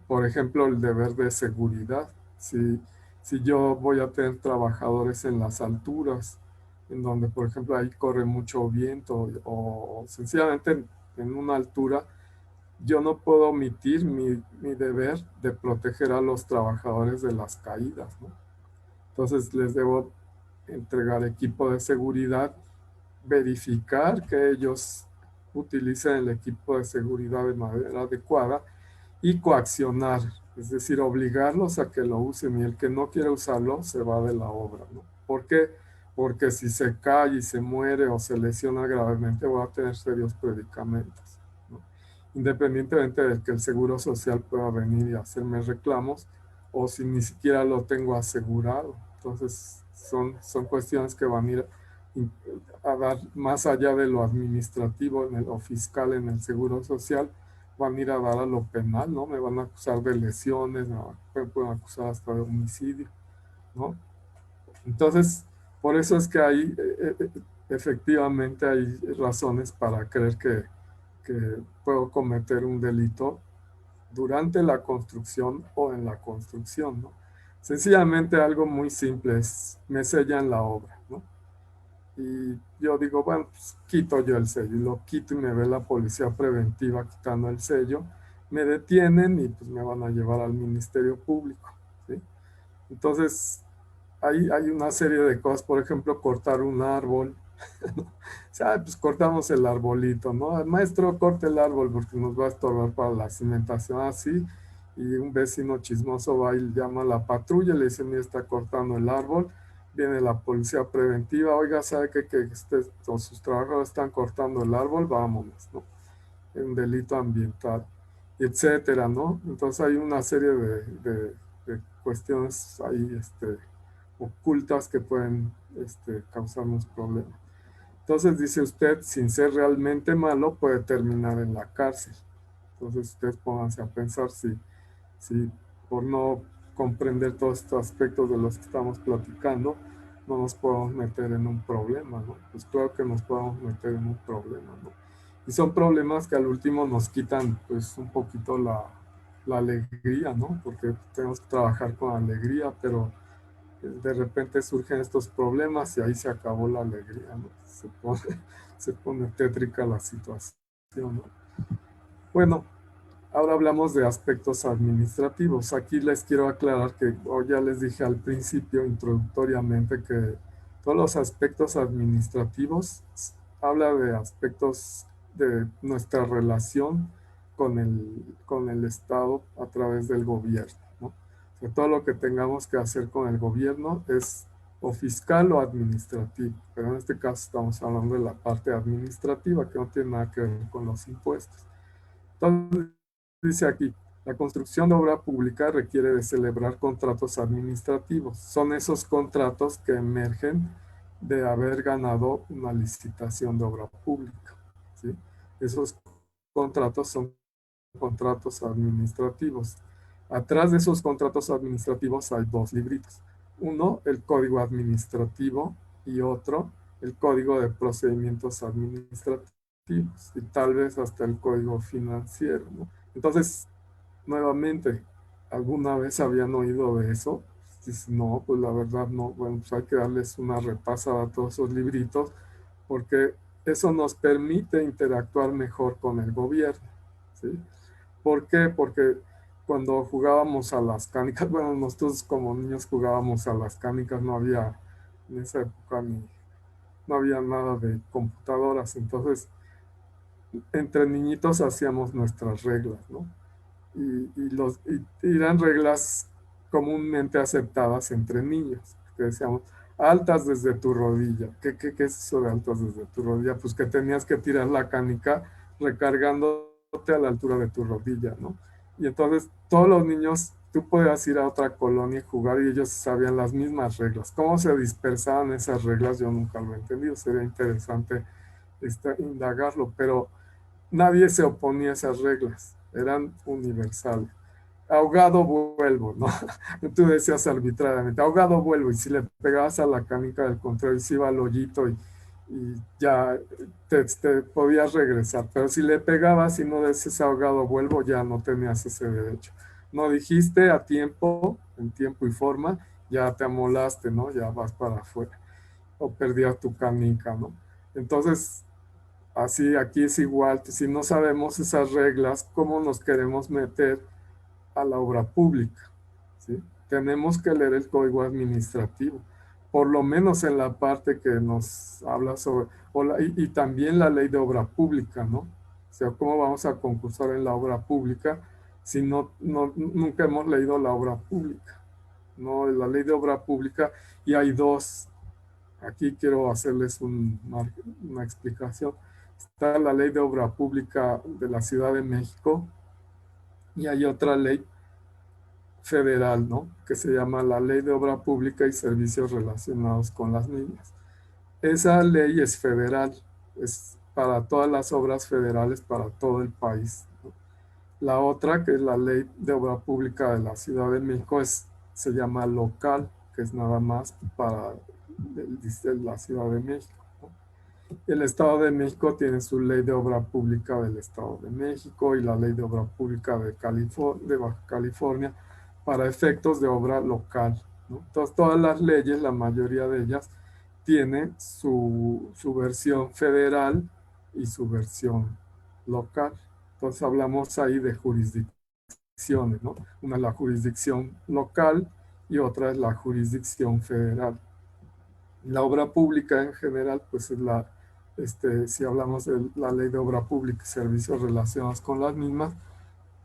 Por ejemplo, el deber de seguridad. Si yo voy a tener trabajadores en las alturas, en donde, por ejemplo, ahí corre mucho viento o sencillamente en una altura, yo no puedo omitir mi deber de proteger a los trabajadores de las caídas, ¿no? Entonces les debo entregar equipo de seguridad, verificar que ellos utilicen el equipo de seguridad de manera adecuada y coaccionar, es decir, obligarlos a que lo usen y el que no quiere usarlo se va de la obra, ¿no? ¿Por qué? Porque si se cae y se muere o se lesiona gravemente, va a tener serios predicamentos, ¿no? Independientemente de que el Seguro Social pueda venir y hacerme reclamos o si ni siquiera lo tengo asegurado. Entonces, son cuestiones que van a ir a dar más allá de lo administrativo o fiscal en el Seguro Social, van a ir a dar a lo penal, ¿no? Me van a acusar de lesiones, me pueden acusar hasta de homicidio, ¿no? Entonces, por eso es que hay, efectivamente hay razones para creer que puedo cometer un delito durante la construcción o en la construcción, ¿no? Sencillamente algo muy simple es, me sellan la obra, ¿no? Y yo digo, bueno, pues quito yo el sello y lo quito y me ve la policía preventiva quitando el sello, me detienen y pues me van a llevar al Ministerio Público, ¿sí? Entonces, hay una serie de cosas, por ejemplo, cortar un árbol, ¿no? O sea, pues cortamos el arbolito, ¿no? El maestro corta el árbol porque nos va a estorbar para la cimentación, así. Y un vecino chismoso va y llama a la patrulla, le dice, mira, está cortando el árbol. Viene la policía preventiva, oiga, ¿sabe qué? Que sus trabajadores están cortando el árbol, vámonos, ¿no? Un delito ambiental, etcétera, ¿no? Entonces hay una serie de cuestiones ahí, ocultas que pueden causarnos problemas. Entonces dice usted, sin ser realmente malo, puede terminar en la cárcel. Entonces ustedes pónganse a pensar si por no comprender todos estos aspectos de los que estamos platicando, no nos podemos meter en un problema, ¿no? Pues claro que nos podemos meter en un problema, ¿no? Y son problemas que al último nos quitan pues un poquito la alegría, ¿no? Porque tenemos que trabajar con alegría, pero de repente surgen estos problemas y ahí se acabó la alegría, ¿no? Se pone tétrica la situación, ¿no? Bueno, ahora hablamos de aspectos administrativos. Aquí les quiero aclarar que, o ya les dije al principio introductoriamente, que todos los aspectos administrativos habla de aspectos de nuestra relación con el Estado a través del gobierno, ¿no? O sea, todo lo que tengamos que hacer con el gobierno es o fiscal o administrativo, pero en este caso estamos hablando de la parte administrativa que no tiene nada que ver con los impuestos. Entonces, dice aquí, la construcción de obra pública requiere de celebrar contratos administrativos. Son esos contratos que emergen de haber ganado una licitación de obra pública, ¿sí? Esos contratos son contratos administrativos. Atrás de esos contratos administrativos hay dos libritos. Uno, el código administrativo y otro, el código de procedimientos administrativos y tal vez hasta el código financiero, ¿no? Entonces, nuevamente, ¿alguna vez habían oído de eso? Dice, no, pues la verdad no. Bueno, pues hay que darles una repasada a todos esos libritos porque eso nos permite interactuar mejor con el gobierno, ¿sí? ¿Por qué? Porque cuando jugábamos a las canicas, bueno, nosotros como niños jugábamos a las canicas, no había en esa época no había nada de computadoras, entonces entre niñitos hacíamos nuestras reglas, ¿no? Y eran reglas comúnmente aceptadas entre niños, que decíamos, altas desde tu rodilla. ¿Qué es eso de altas desde tu rodilla? Pues que tenías que tirar la canica recargándote a la altura de tu rodilla, ¿no? Y entonces todos los niños, tú podías ir a otra colonia y jugar y ellos sabían las mismas reglas. ¿Cómo se dispersaban esas reglas? Yo nunca lo he entendido, sería interesante indagarlo, pero nadie se oponía a esas reglas, eran universales. Ahogado vuelvo, ¿no? Tú decías arbitrariamente, ahogado vuelvo, y si le pegabas a la canica del contrario, se iba al hoyito y ya te podías regresar, pero si le pegabas y no decías ahogado vuelvo, ya no tenías ese derecho. No dijiste a tiempo, en tiempo y forma, ya te amolaste, ¿no? Ya vas para afuera, o perdías tu canica, ¿no? Entonces, así aquí es igual, si no sabemos esas reglas, ¿cómo nos queremos meter a la obra pública? ¿Sí? Tenemos que leer el código administrativo, por lo menos en la parte que nos habla sobre, y también la ley de obra pública, ¿no? O sea, ¿cómo vamos a concursar en la obra pública si nunca hemos leído la obra pública? No, la ley de obra pública, y hay dos. Aquí quiero hacerles una explicación. Está la ley de obra pública de la Ciudad de México y hay otra ley federal, ¿no? Que se llama la Ley de Obra Pública y Servicios Relacionados con las Mismas. Esa ley es federal, es para todas las obras federales, para todo el país, ¿no? La otra, que es la Ley de Obra Pública de la Ciudad de México, se llama local, que es nada más para la Ciudad de México, ¿no? El Estado de México tiene su ley de obra pública del Estado de México y la ley de obra pública de Baja California para efectos de obra local, ¿no? Entonces, todas las leyes, la mayoría de ellas, tienen su versión federal y su versión local. Entonces, hablamos ahí de jurisdicciones, ¿no? Una es la jurisdicción local y otra es la jurisdicción federal. La obra pública en general, pues es si hablamos de la ley de obra pública y servicios relacionados con las mismas,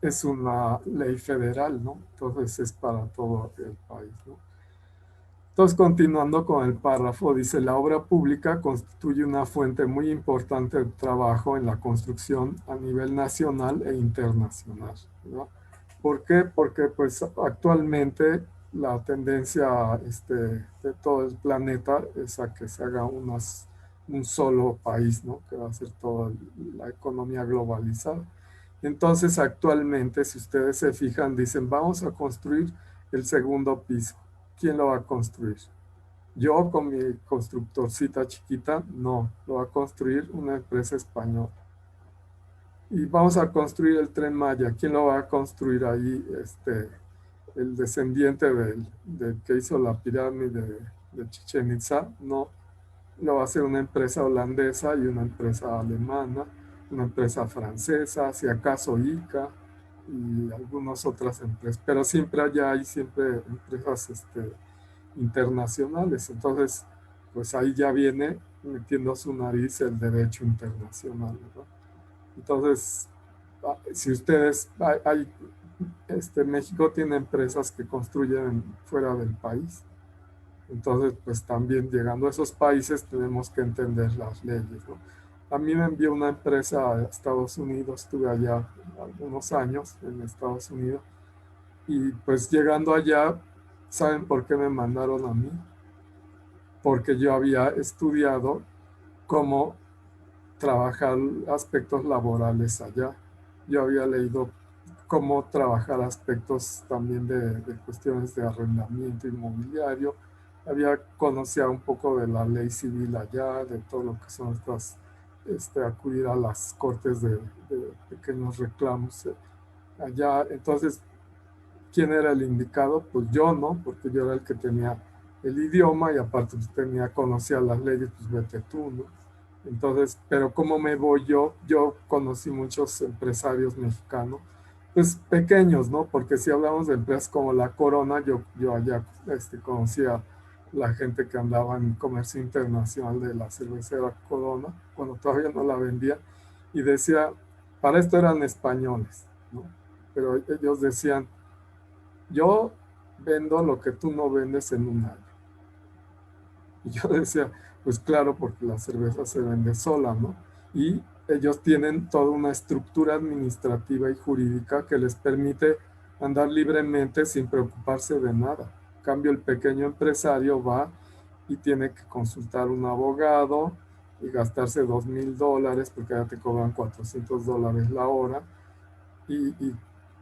es una ley federal, ¿no? Entonces es para todo el país, ¿no? Entonces, continuando con el párrafo, dice, la obra pública constituye una fuente muy importante de trabajo en la construcción a nivel nacional e internacional, ¿no? ¿Por qué? Porque pues actualmente la tendencia de todo el planeta es a que se haga un solo país, ¿no? Que va a ser toda la economía globalizada. Entonces, actualmente, si ustedes se fijan, dicen, vamos a construir el segundo piso. ¿Quién lo va a construir? Yo con mi constructorcita chiquita, no, lo va a construir una empresa española. Y vamos a construir el Tren Maya. ¿Quién lo va a construir ahí? El descendiente del que hizo la pirámide de Chichén Itzá. No, lo va a hacer una empresa holandesa y una empresa alemana, una empresa francesa, si acaso ICA y algunas otras empresas. Pero siempre allá hay siempre empresas internacionales. Entonces, pues ahí ya viene metiendo su nariz el derecho internacional, ¿no? Entonces, si ustedes, México tiene empresas que construyen fuera del país. Entonces, pues también llegando a esos países tenemos que entender las leyes, ¿no? A mí me envió una empresa a Estados Unidos, estuve allá algunos años en Estados Unidos, y pues llegando allá, ¿saben por qué me mandaron a mí? Porque yo había estudiado cómo trabajar aspectos laborales allá. Yo había leído cómo trabajar aspectos también de cuestiones de arrendamiento inmobiliario. Había conocido un poco de la ley civil allá, de todo lo que son acudir a las cortes de pequeños reclamos allá. Entonces, ¿quién era el indicado? Pues yo, ¿no? Porque yo era el que tenía el idioma y aparte pues, conocía las leyes, pues vete tú, ¿no? Entonces, pero ¿cómo me voy yo? Yo conocí muchos empresarios mexicanos, pues pequeños, ¿no? Porque si hablamos de empresas como La Corona, yo allá conocía la gente que andaba en comercio internacional de la cervecera Corona, cuando todavía no la vendía, y decía, para esto eran españoles, ¿no? Pero ellos decían, yo vendo lo que tú no vendes en un año. Y yo decía, pues claro, porque la cerveza se vende sola, ¿no? Y ellos tienen toda una estructura administrativa y jurídica que les permite andar libremente sin preocuparse de nada. En cambio, el pequeño empresario va y tiene que consultar un abogado y gastarse $2,000 porque ya te cobran $400 la hora y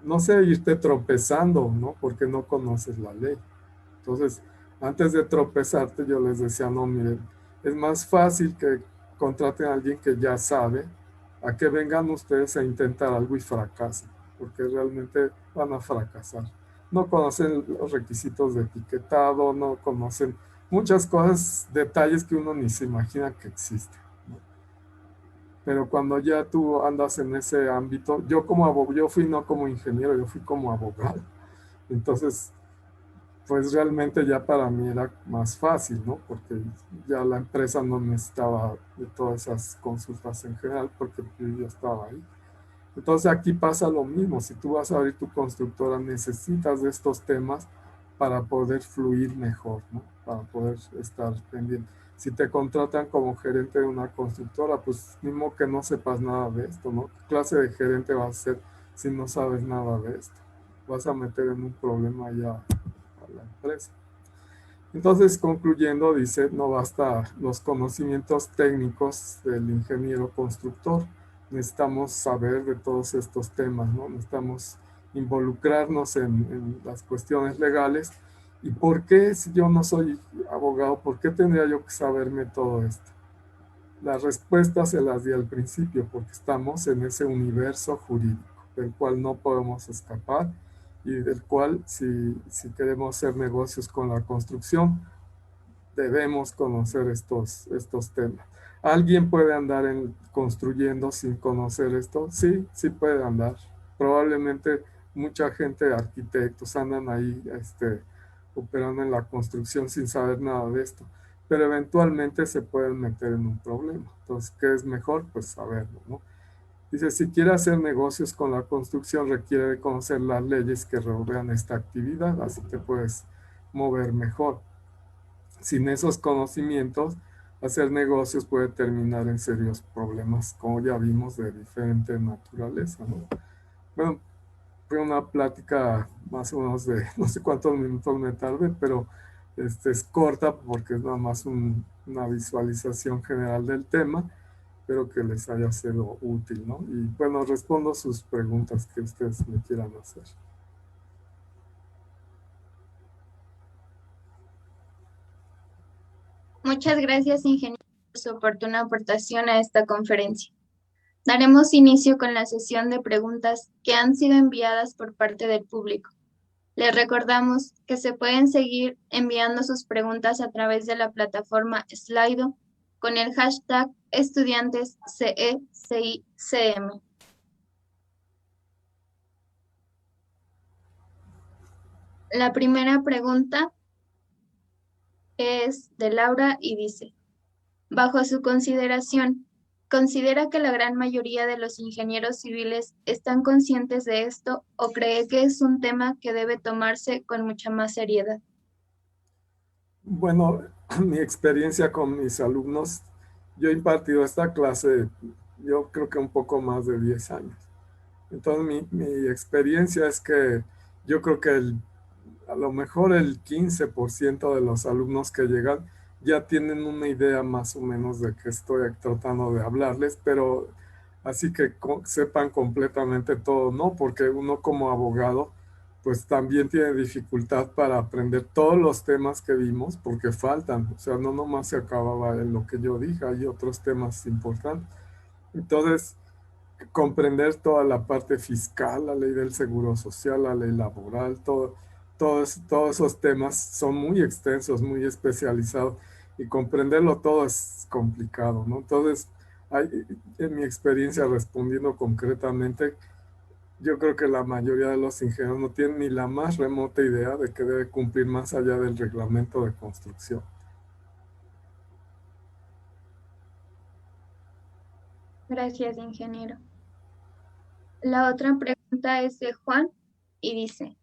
no sé, irte tropezando, ¿no? Porque no conoces la ley. Entonces, antes de tropezarte, yo les decía, no, miren, es más fácil que contraten a alguien que ya sabe, a que vengan ustedes a intentar algo y fracasen, porque realmente van a fracasar. No conocen los requisitos de etiquetado, no conocen muchas cosas, detalles que uno ni se imagina que existen, ¿no? Pero cuando ya tú andas en ese ámbito, yo como abogado, yo fui no como ingeniero, yo fui como abogado. Entonces, pues realmente ya para mí era más fácil, ¿no? Porque ya la empresa no necesitaba de todas esas consultas en general porque yo ya estaba ahí. Entonces aquí pasa lo mismo, si tú vas a abrir tu constructora necesitas de estos temas para poder fluir mejor, ¿no? Para poder estar pendiente. Si te contratan como gerente de una constructora, pues mismo que no sepas nada de esto, ¿no? ¿Qué clase de gerente vas a ser si no sabes nada de esto? Vas a meter en un problema ya a la empresa. Entonces, concluyendo, dice, no basta los conocimientos técnicos del ingeniero constructor, necesitamos saber de todos estos temas, ¿no? Necesitamos involucrarnos en las cuestiones legales. ¿Y por qué, si yo no soy abogado, por qué tendría yo que saberme todo esto? Las respuestas se las di al principio, porque estamos en ese universo jurídico, del cual no podemos escapar y del cual, si queremos hacer negocios con la construcción, debemos conocer estos temas. ¿Alguien puede andar construyendo sin conocer esto? Sí, sí puede andar. Probablemente mucha gente, arquitectos, andan ahí operando en la construcción sin saber nada de esto, pero eventualmente se pueden meter en un problema. Entonces, ¿qué es mejor? Pues saberlo, ¿no? Dice, si quiere hacer negocios con la construcción, requiere de conocer las leyes que rodean esta actividad, así te puedes mover mejor. Sin esos conocimientos, hacer negocios puede terminar en serios problemas, como ya vimos, de diferente naturaleza, ¿no? Bueno, fue una plática más o menos de no sé cuántos minutos me tardé, pero es corta porque es nada más una visualización general del tema. Espero que les haya sido útil, ¿no? Y bueno, respondo sus preguntas que ustedes me quieran hacer. Muchas gracias, ingeniero, por su oportuna aportación a esta conferencia. Daremos inicio con la sesión de preguntas que han sido enviadas por parte del público. Les recordamos que se pueden seguir enviando sus preguntas a través de la plataforma Slido con el hashtag estudiantesCECICM. La primera pregunta es de Laura y dice, bajo su consideración, ¿considera que la gran mayoría de los ingenieros civiles están conscientes de esto o cree que es un tema que debe tomarse con mucha más seriedad? Bueno, mi experiencia con mis alumnos, yo he impartido esta clase, yo creo que un poco más de 10 años. Entonces, mi experiencia es que yo creo que a lo mejor el 15% de los alumnos que llegan ya tienen una idea más o menos de qué estoy tratando de hablarles, pero así que sepan completamente todo, ¿no? Porque uno como abogado, pues también tiene dificultad para aprender todos los temas que vimos, porque faltan, o sea, no nomás se acababa en lo que yo dije, hay otros temas importantes. Entonces, comprender toda la parte fiscal, la ley del seguro social, la ley laboral, todos esos temas son muy extensos, muy especializados y comprenderlo todo es complicado, ¿no? Entonces, en mi experiencia respondiendo concretamente, yo creo que la mayoría de los ingenieros no tienen ni la más remota idea de que debe cumplir más allá del reglamento de construcción. Gracias, ingeniero. La otra pregunta es de Juan y dice,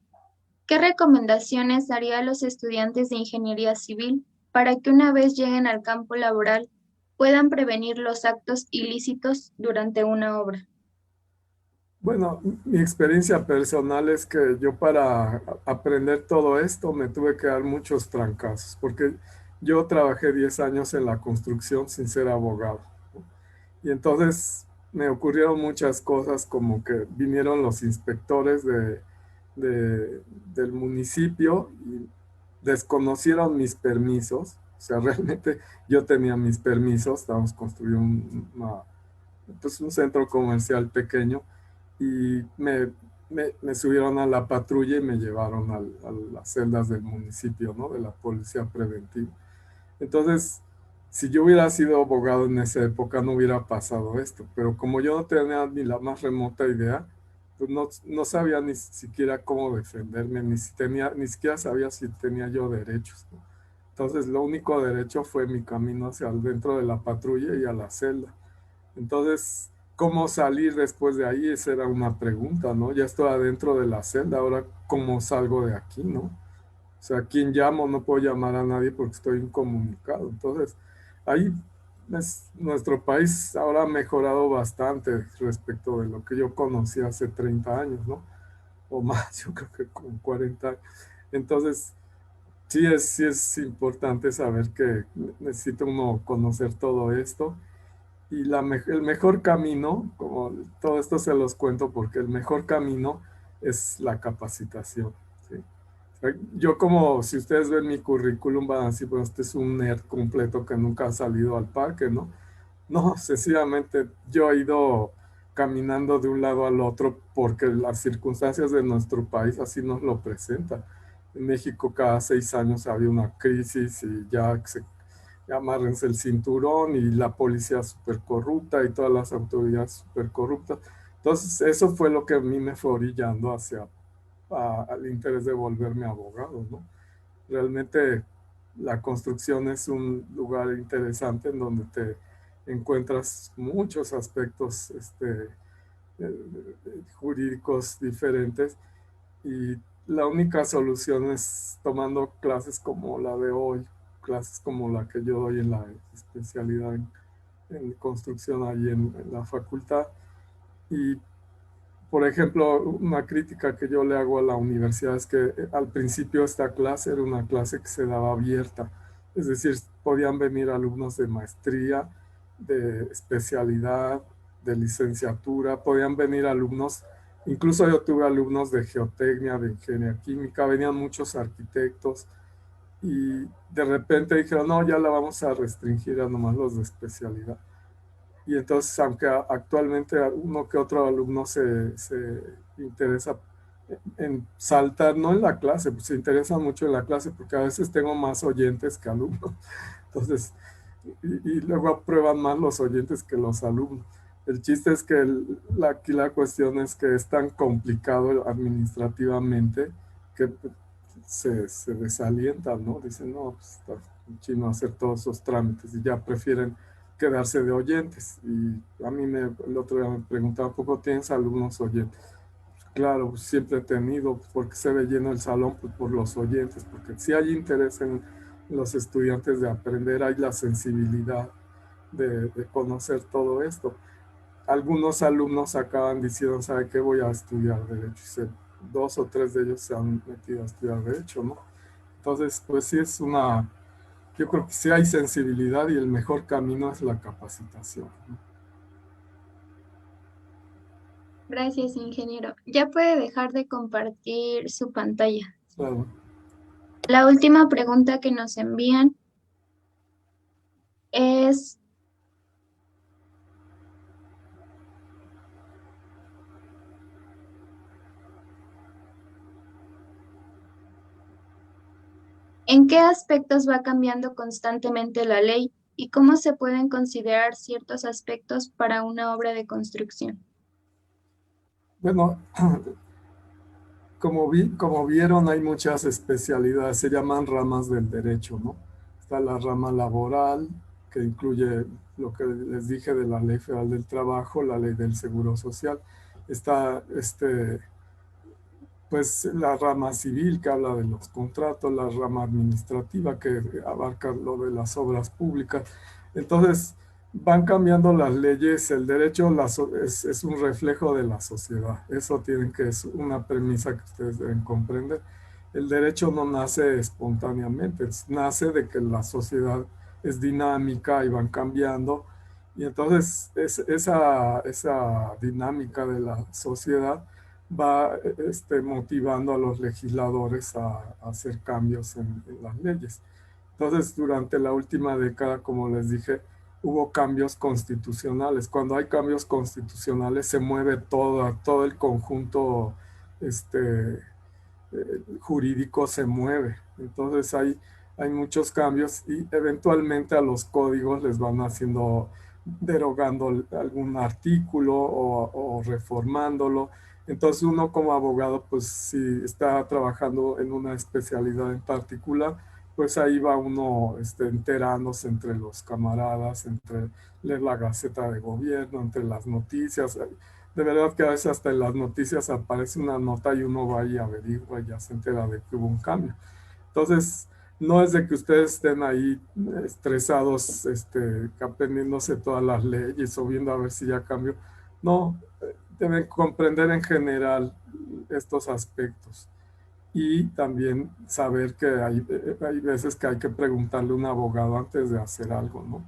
¿qué recomendaciones daría a los estudiantes de ingeniería civil para que una vez lleguen al campo laboral puedan prevenir los actos ilícitos durante una obra? Bueno, mi experiencia personal es que yo para aprender todo esto me tuve que dar muchos trancazos, porque yo trabajé 10 años en la construcción sin ser abogado. Y entonces me ocurrieron muchas cosas como que vinieron los inspectores del municipio y desconocieron mis permisos. O sea, realmente yo tenía mis permisos, estábamos construyendo pues un centro comercial pequeño y me subieron a la patrulla y me llevaron a las celdas del municipio, ¿no? De la policía preventiva. Entonces, si yo hubiera sido abogado en esa época, no hubiera pasado esto. Pero como yo no tenía ni la más remota idea, pues no sabía ni siquiera cómo defenderme, ni siquiera sabía si tenía yo derechos, ¿no? Entonces, lo único derecho fue mi camino hacia dentro de la patrulla y a la celda. Entonces, ¿cómo salir después de ahí? Esa era una pregunta, ¿no? Ya estoy adentro de la celda, ahora ¿cómo salgo de aquí, no? O sea, ¿quién llamo? No puedo llamar a nadie porque estoy incomunicado. Entonces, ahí nuestro país ahora ha mejorado bastante respecto de lo que yo conocí hace 30 años, ¿no? O más, yo creo que con 40 años. Entonces, sí es importante saber que necesita uno conocer todo esto y el mejor camino, como todo esto se los cuento porque el mejor camino es la capacitación, ¿sí? O sea, yo como, si ustedes ven mi currículum, van a decir, bueno, este es un nerd completo que nunca ha salido al parque, ¿no? No, sencillamente yo he ido caminando de un lado al otro porque las circunstancias de nuestro país así nos lo presentan. En México cada 6 años había una crisis y amárrense el cinturón y la policía súper corrupta y todas las autoridades súper corruptas. Entonces, eso fue lo que a mí me fue orillando hacia al interés de volverme abogado, ¿no? Realmente la construcción es un lugar interesante en donde te encuentras muchos aspectos jurídicos diferentes y la única solución es tomando clases como la de hoy, clases como la que yo doy en la especialidad en construcción ahí en la facultad. Y, por ejemplo, una crítica que yo le hago a la universidad es que al principio esta clase era una clase que se daba abierta, es decir, podían venir alumnos de maestría, de especialidad, de licenciatura, podían venir alumnos, incluso yo tuve alumnos de geotecnia, de ingeniería química, venían muchos arquitectos y de repente dijeron, no, ya la vamos a restringir a nomás los de especialidad. Y entonces, aunque actualmente uno que otro alumno se interesa en saltar, no en la clase, pues se interesa mucho en la clase porque a veces tengo más oyentes que alumnos. Entonces, y luego aprueban más los oyentes que los alumnos. El chiste es que aquí la cuestión es que es tan complicado administrativamente que se desalientan, ¿no? Dicen, no, pues está chino hacer todos esos trámites y ya prefieren quedarse de oyentes. Y a mí el otro día me preguntaba, ¿poco tienes alumnos oyentes? Claro, pues, siempre he tenido, porque se ve lleno el salón, pues, por los oyentes, porque si hay interés en los estudiantes de aprender, hay la sensibilidad de conocer todo esto. Algunos alumnos acaban diciendo, ¿sabe qué? Voy a estudiar Derecho. Dos o tres de ellos se han metido a estudiar Derecho, ¿no? Entonces, pues sí yo creo que sí hay sensibilidad y el mejor camino es la capacitación, ¿no? Gracias, ingeniero. Ya puede dejar de compartir su pantalla. Claro. La última pregunta que nos envían es, ¿en qué aspectos va cambiando constantemente la ley y cómo se pueden considerar ciertos aspectos para una obra de construcción? Bueno, como vieron, hay muchas especialidades, se llaman ramas del derecho, ¿no? Está la rama laboral, que incluye lo que les dije de la Ley Federal del Trabajo, la Ley del Seguro Social. Está pues la rama civil que habla de los contratos, la rama administrativa que abarca lo de las obras públicas. Entonces, van cambiando las leyes, el derecho es un reflejo de la sociedad. Eso tienen que es una premisa que ustedes deben comprender. El derecho no nace espontáneamente, nace de que la sociedad es dinámica y van cambiando. Y entonces esa dinámica de la sociedad va motivando a los legisladores a hacer cambios en las leyes. Entonces, durante la última década, como les dije, hubo cambios constitucionales. Cuando hay cambios constitucionales, se mueve todo el conjunto este, jurídico se mueve. Entonces hay muchos cambios y eventualmente a los códigos les van haciendo, derogando algún artículo o reformándolo. Entonces uno como abogado, pues si está trabajando en una especialidad en particular, pues ahí va uno enterándose entre los camaradas, entre leer la Gaceta de Gobierno, entre las noticias. De verdad que a veces hasta en las noticias aparece una nota y uno va y averigua y ya se entera de que hubo un cambio. Entonces, no es de que ustedes estén ahí estresados, aprendiéndose todas las leyes o viendo a ver si ya cambió. No, deben comprender en general estos aspectos y también saber que hay veces que hay que preguntarle a un abogado antes de hacer algo, ¿no?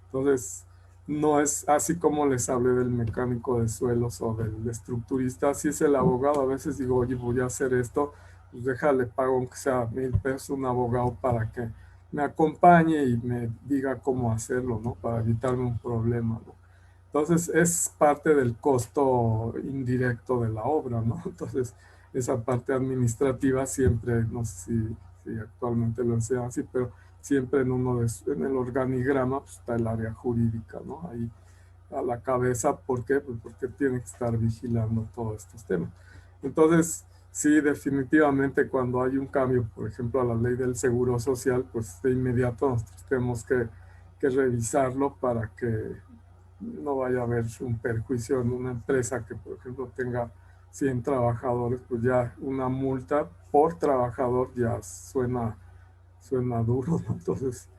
Entonces, no es así como les hablé del mecánico de suelos o del estructurista, así es el abogado. A veces digo, oye, voy a hacer esto, pues déjale, pago aunque sea 1,000 pesos a un abogado para que me acompañe y me diga cómo hacerlo, ¿no? Para evitarme un problema, ¿no? Entonces, es parte del costo indirecto de la obra, ¿no? Entonces, esa parte administrativa siempre, no sé si actualmente lo enseñan así, pero siempre en el organigrama pues, está el área jurídica, ¿no? Ahí a la cabeza, ¿por qué? Pues porque tiene que estar vigilando todos estos temas. Entonces, sí, definitivamente cuando hay un cambio, por ejemplo, a la ley del seguro social, pues de inmediato nosotros tenemos que revisarlo para que no vaya a haber un perjuicio en una empresa que, por ejemplo, tenga 100 trabajadores, pues ya una multa por trabajador ya suena duro, ¿no? Entonces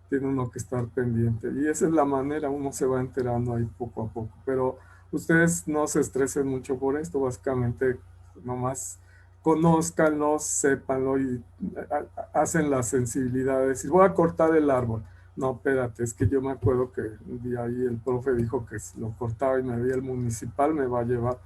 tiene uno que estar pendiente. Y esa es la manera, uno se va enterando ahí poco a poco. Pero ustedes no se estresen mucho por esto, básicamente nomás conózcanlo, sépanlo y hacen la sensibilidad de decir, voy a cortar el árbol. No, espérate, es que yo me acuerdo que un día ahí el profe dijo que si lo cortaba y me veía el municipal me va a llevar,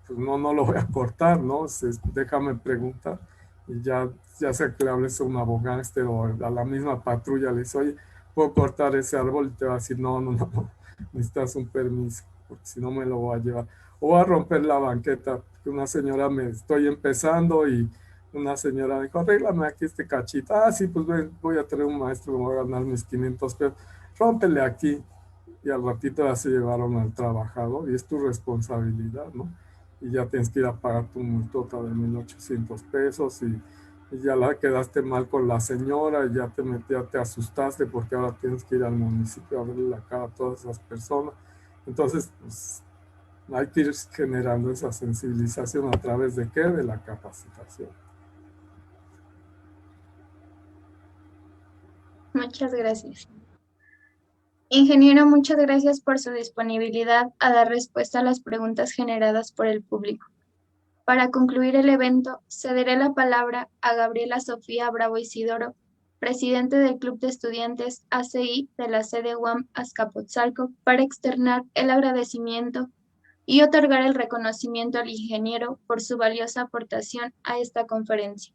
pues no, no lo voy a cortar, ¿no? Déjame preguntar y ya sea que le hables a un abogado o a la misma patrulla, le dice, oye, ¿puedo cortar ese árbol? Y te va a decir, no, no, no, no, necesitas un permiso, porque si no me lo voy a llevar. O voy a romper la banqueta, que una señora me estoy empezando y una señora dijo, arréglame aquí este cachito. Ah, sí, pues voy a tener un maestro que me va a ganar mis 500 pesos. Rómpele aquí. Y al ratito ya se llevaron al trabajador y es tu responsabilidad, ¿no? Y ya tienes que ir a pagar tu multota de 1,800 pesos y ya la quedaste mal con la señora y ya te asustaste porque ahora tienes que ir al municipio a verle la cara a todas esas personas. Entonces, pues hay que ir generando esa sensibilización a través de qué? De la capacitación. Muchas gracias. Ingeniero, muchas gracias por su disponibilidad a dar respuesta a las preguntas generadas por el público. Para concluir el evento, cederé la palabra a Gabriela Sofía Bravo Isidoro, presidente del Club de Estudiantes ACI de la sede UAM Azcapotzalco, para externar el agradecimiento y otorgar el reconocimiento al ingeniero por su valiosa aportación a esta conferencia.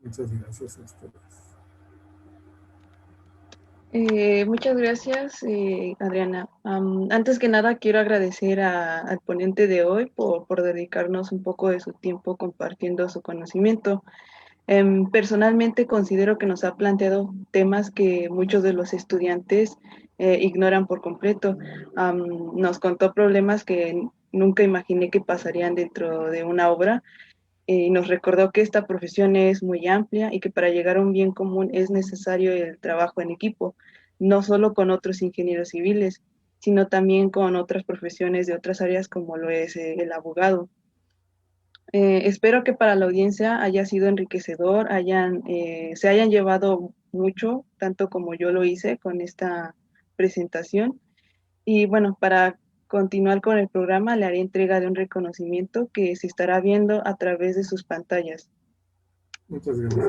Muchas gracias a ustedes. Muchas gracias, Adriana. Antes que nada, quiero agradecer al ponente de hoy por dedicarnos un poco de su tiempo compartiendo su conocimiento. Personalmente considero que nos ha planteado temas que muchos de los estudiantes ignoran por completo. Nos contó problemas que nunca imaginé que pasarían dentro de una obra. Y nos recordó que esta profesión es muy amplia y que para llegar a un bien común es necesario el trabajo en equipo, no solo con otros ingenieros civiles, sino también con otras profesiones de otras áreas como lo es el abogado. Espero que para la audiencia haya sido enriquecedor, se hayan llevado mucho, tanto como yo lo hice con esta presentación. Y bueno, para continuar con el programa, le haré entrega de un reconocimiento que se estará viendo a través de sus pantallas. Muchas gracias.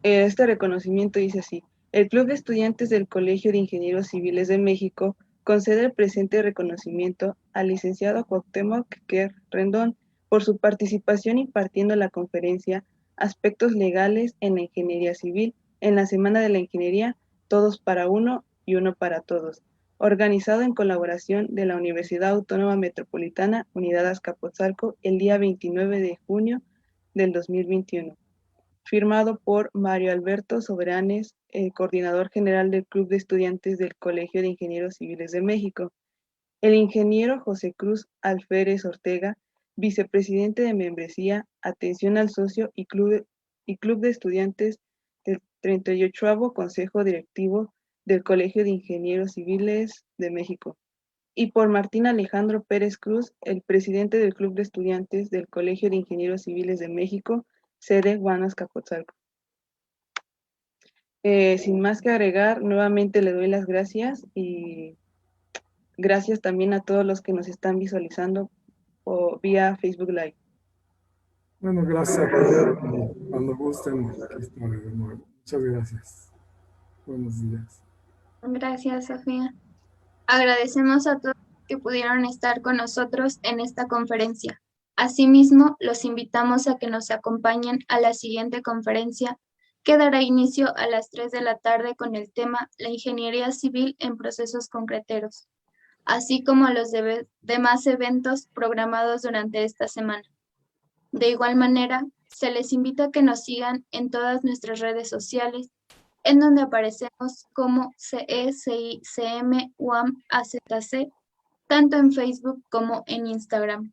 Este reconocimiento dice así: el Club de Estudiantes del Colegio de Ingenieros Civiles de México concede el presente reconocimiento al licenciado Cuauhtémoc Quer Rendón por su participación impartiendo la conferencia Aspectos Legales en la Ingeniería Civil en la Semana de la Ingeniería Todos para Uno y Uno para Todos, organizado en colaboración de la Universidad Autónoma Metropolitana Unidad Azcapotzalco el día 29 de junio del 2021. Firmado por Mario Alberto Soberanes, coordinador general del Club de Estudiantes del Colegio de Ingenieros Civiles de México, el ingeniero José Cruz Alférez Ortega, vicepresidente de membresía, atención al socio y Club de Estudiantes del 38º Consejo Directivo del Colegio de Ingenieros Civiles de México, y por Martín Alejandro Pérez Cruz, el presidente del Club de Estudiantes del Colegio de Ingenieros Civiles de México, sede Azcapotzalco. Sin más que agregar, nuevamente le doy las gracias y gracias también a todos los que nos están visualizando vía Facebook Live. Bueno, gracias a todos y cuando gusten, aquí estaré de nuevo. Muchas gracias. Buenos días. Gracias, Sofía. Agradecemos a todos que pudieron estar con nosotros en esta conferencia. Asimismo, los invitamos a que nos acompañen a la siguiente conferencia, que dará inicio a las 3 de la tarde con el tema La ingeniería civil en procesos concreteros, así como a los demás eventos programados durante esta semana. De igual manera, se les invita a que nos sigan en todas nuestras redes sociales, en donde aparecemos como CECICM UAM AZC, tanto en Facebook como en Instagram,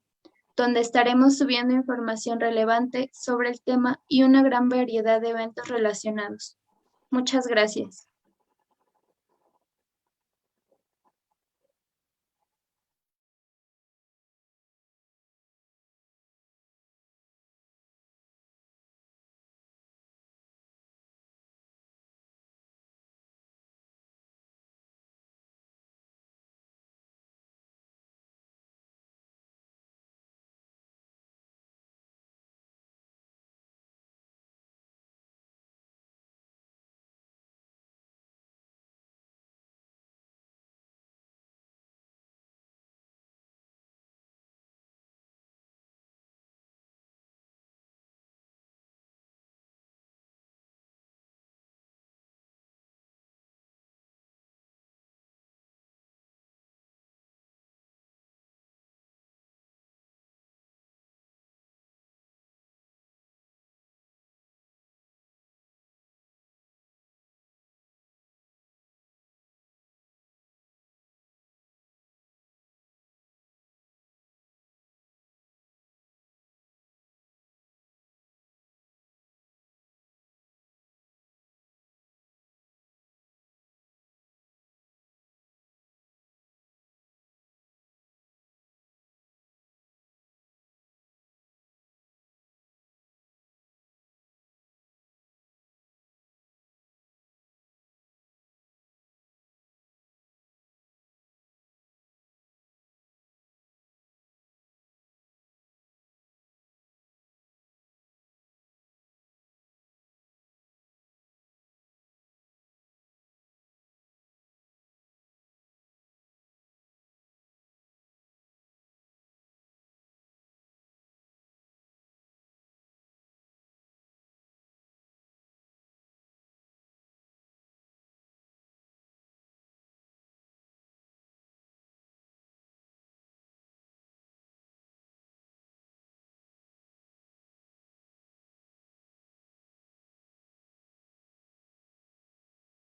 donde estaremos subiendo información relevante sobre el tema y una gran variedad de eventos relacionados. Muchas gracias.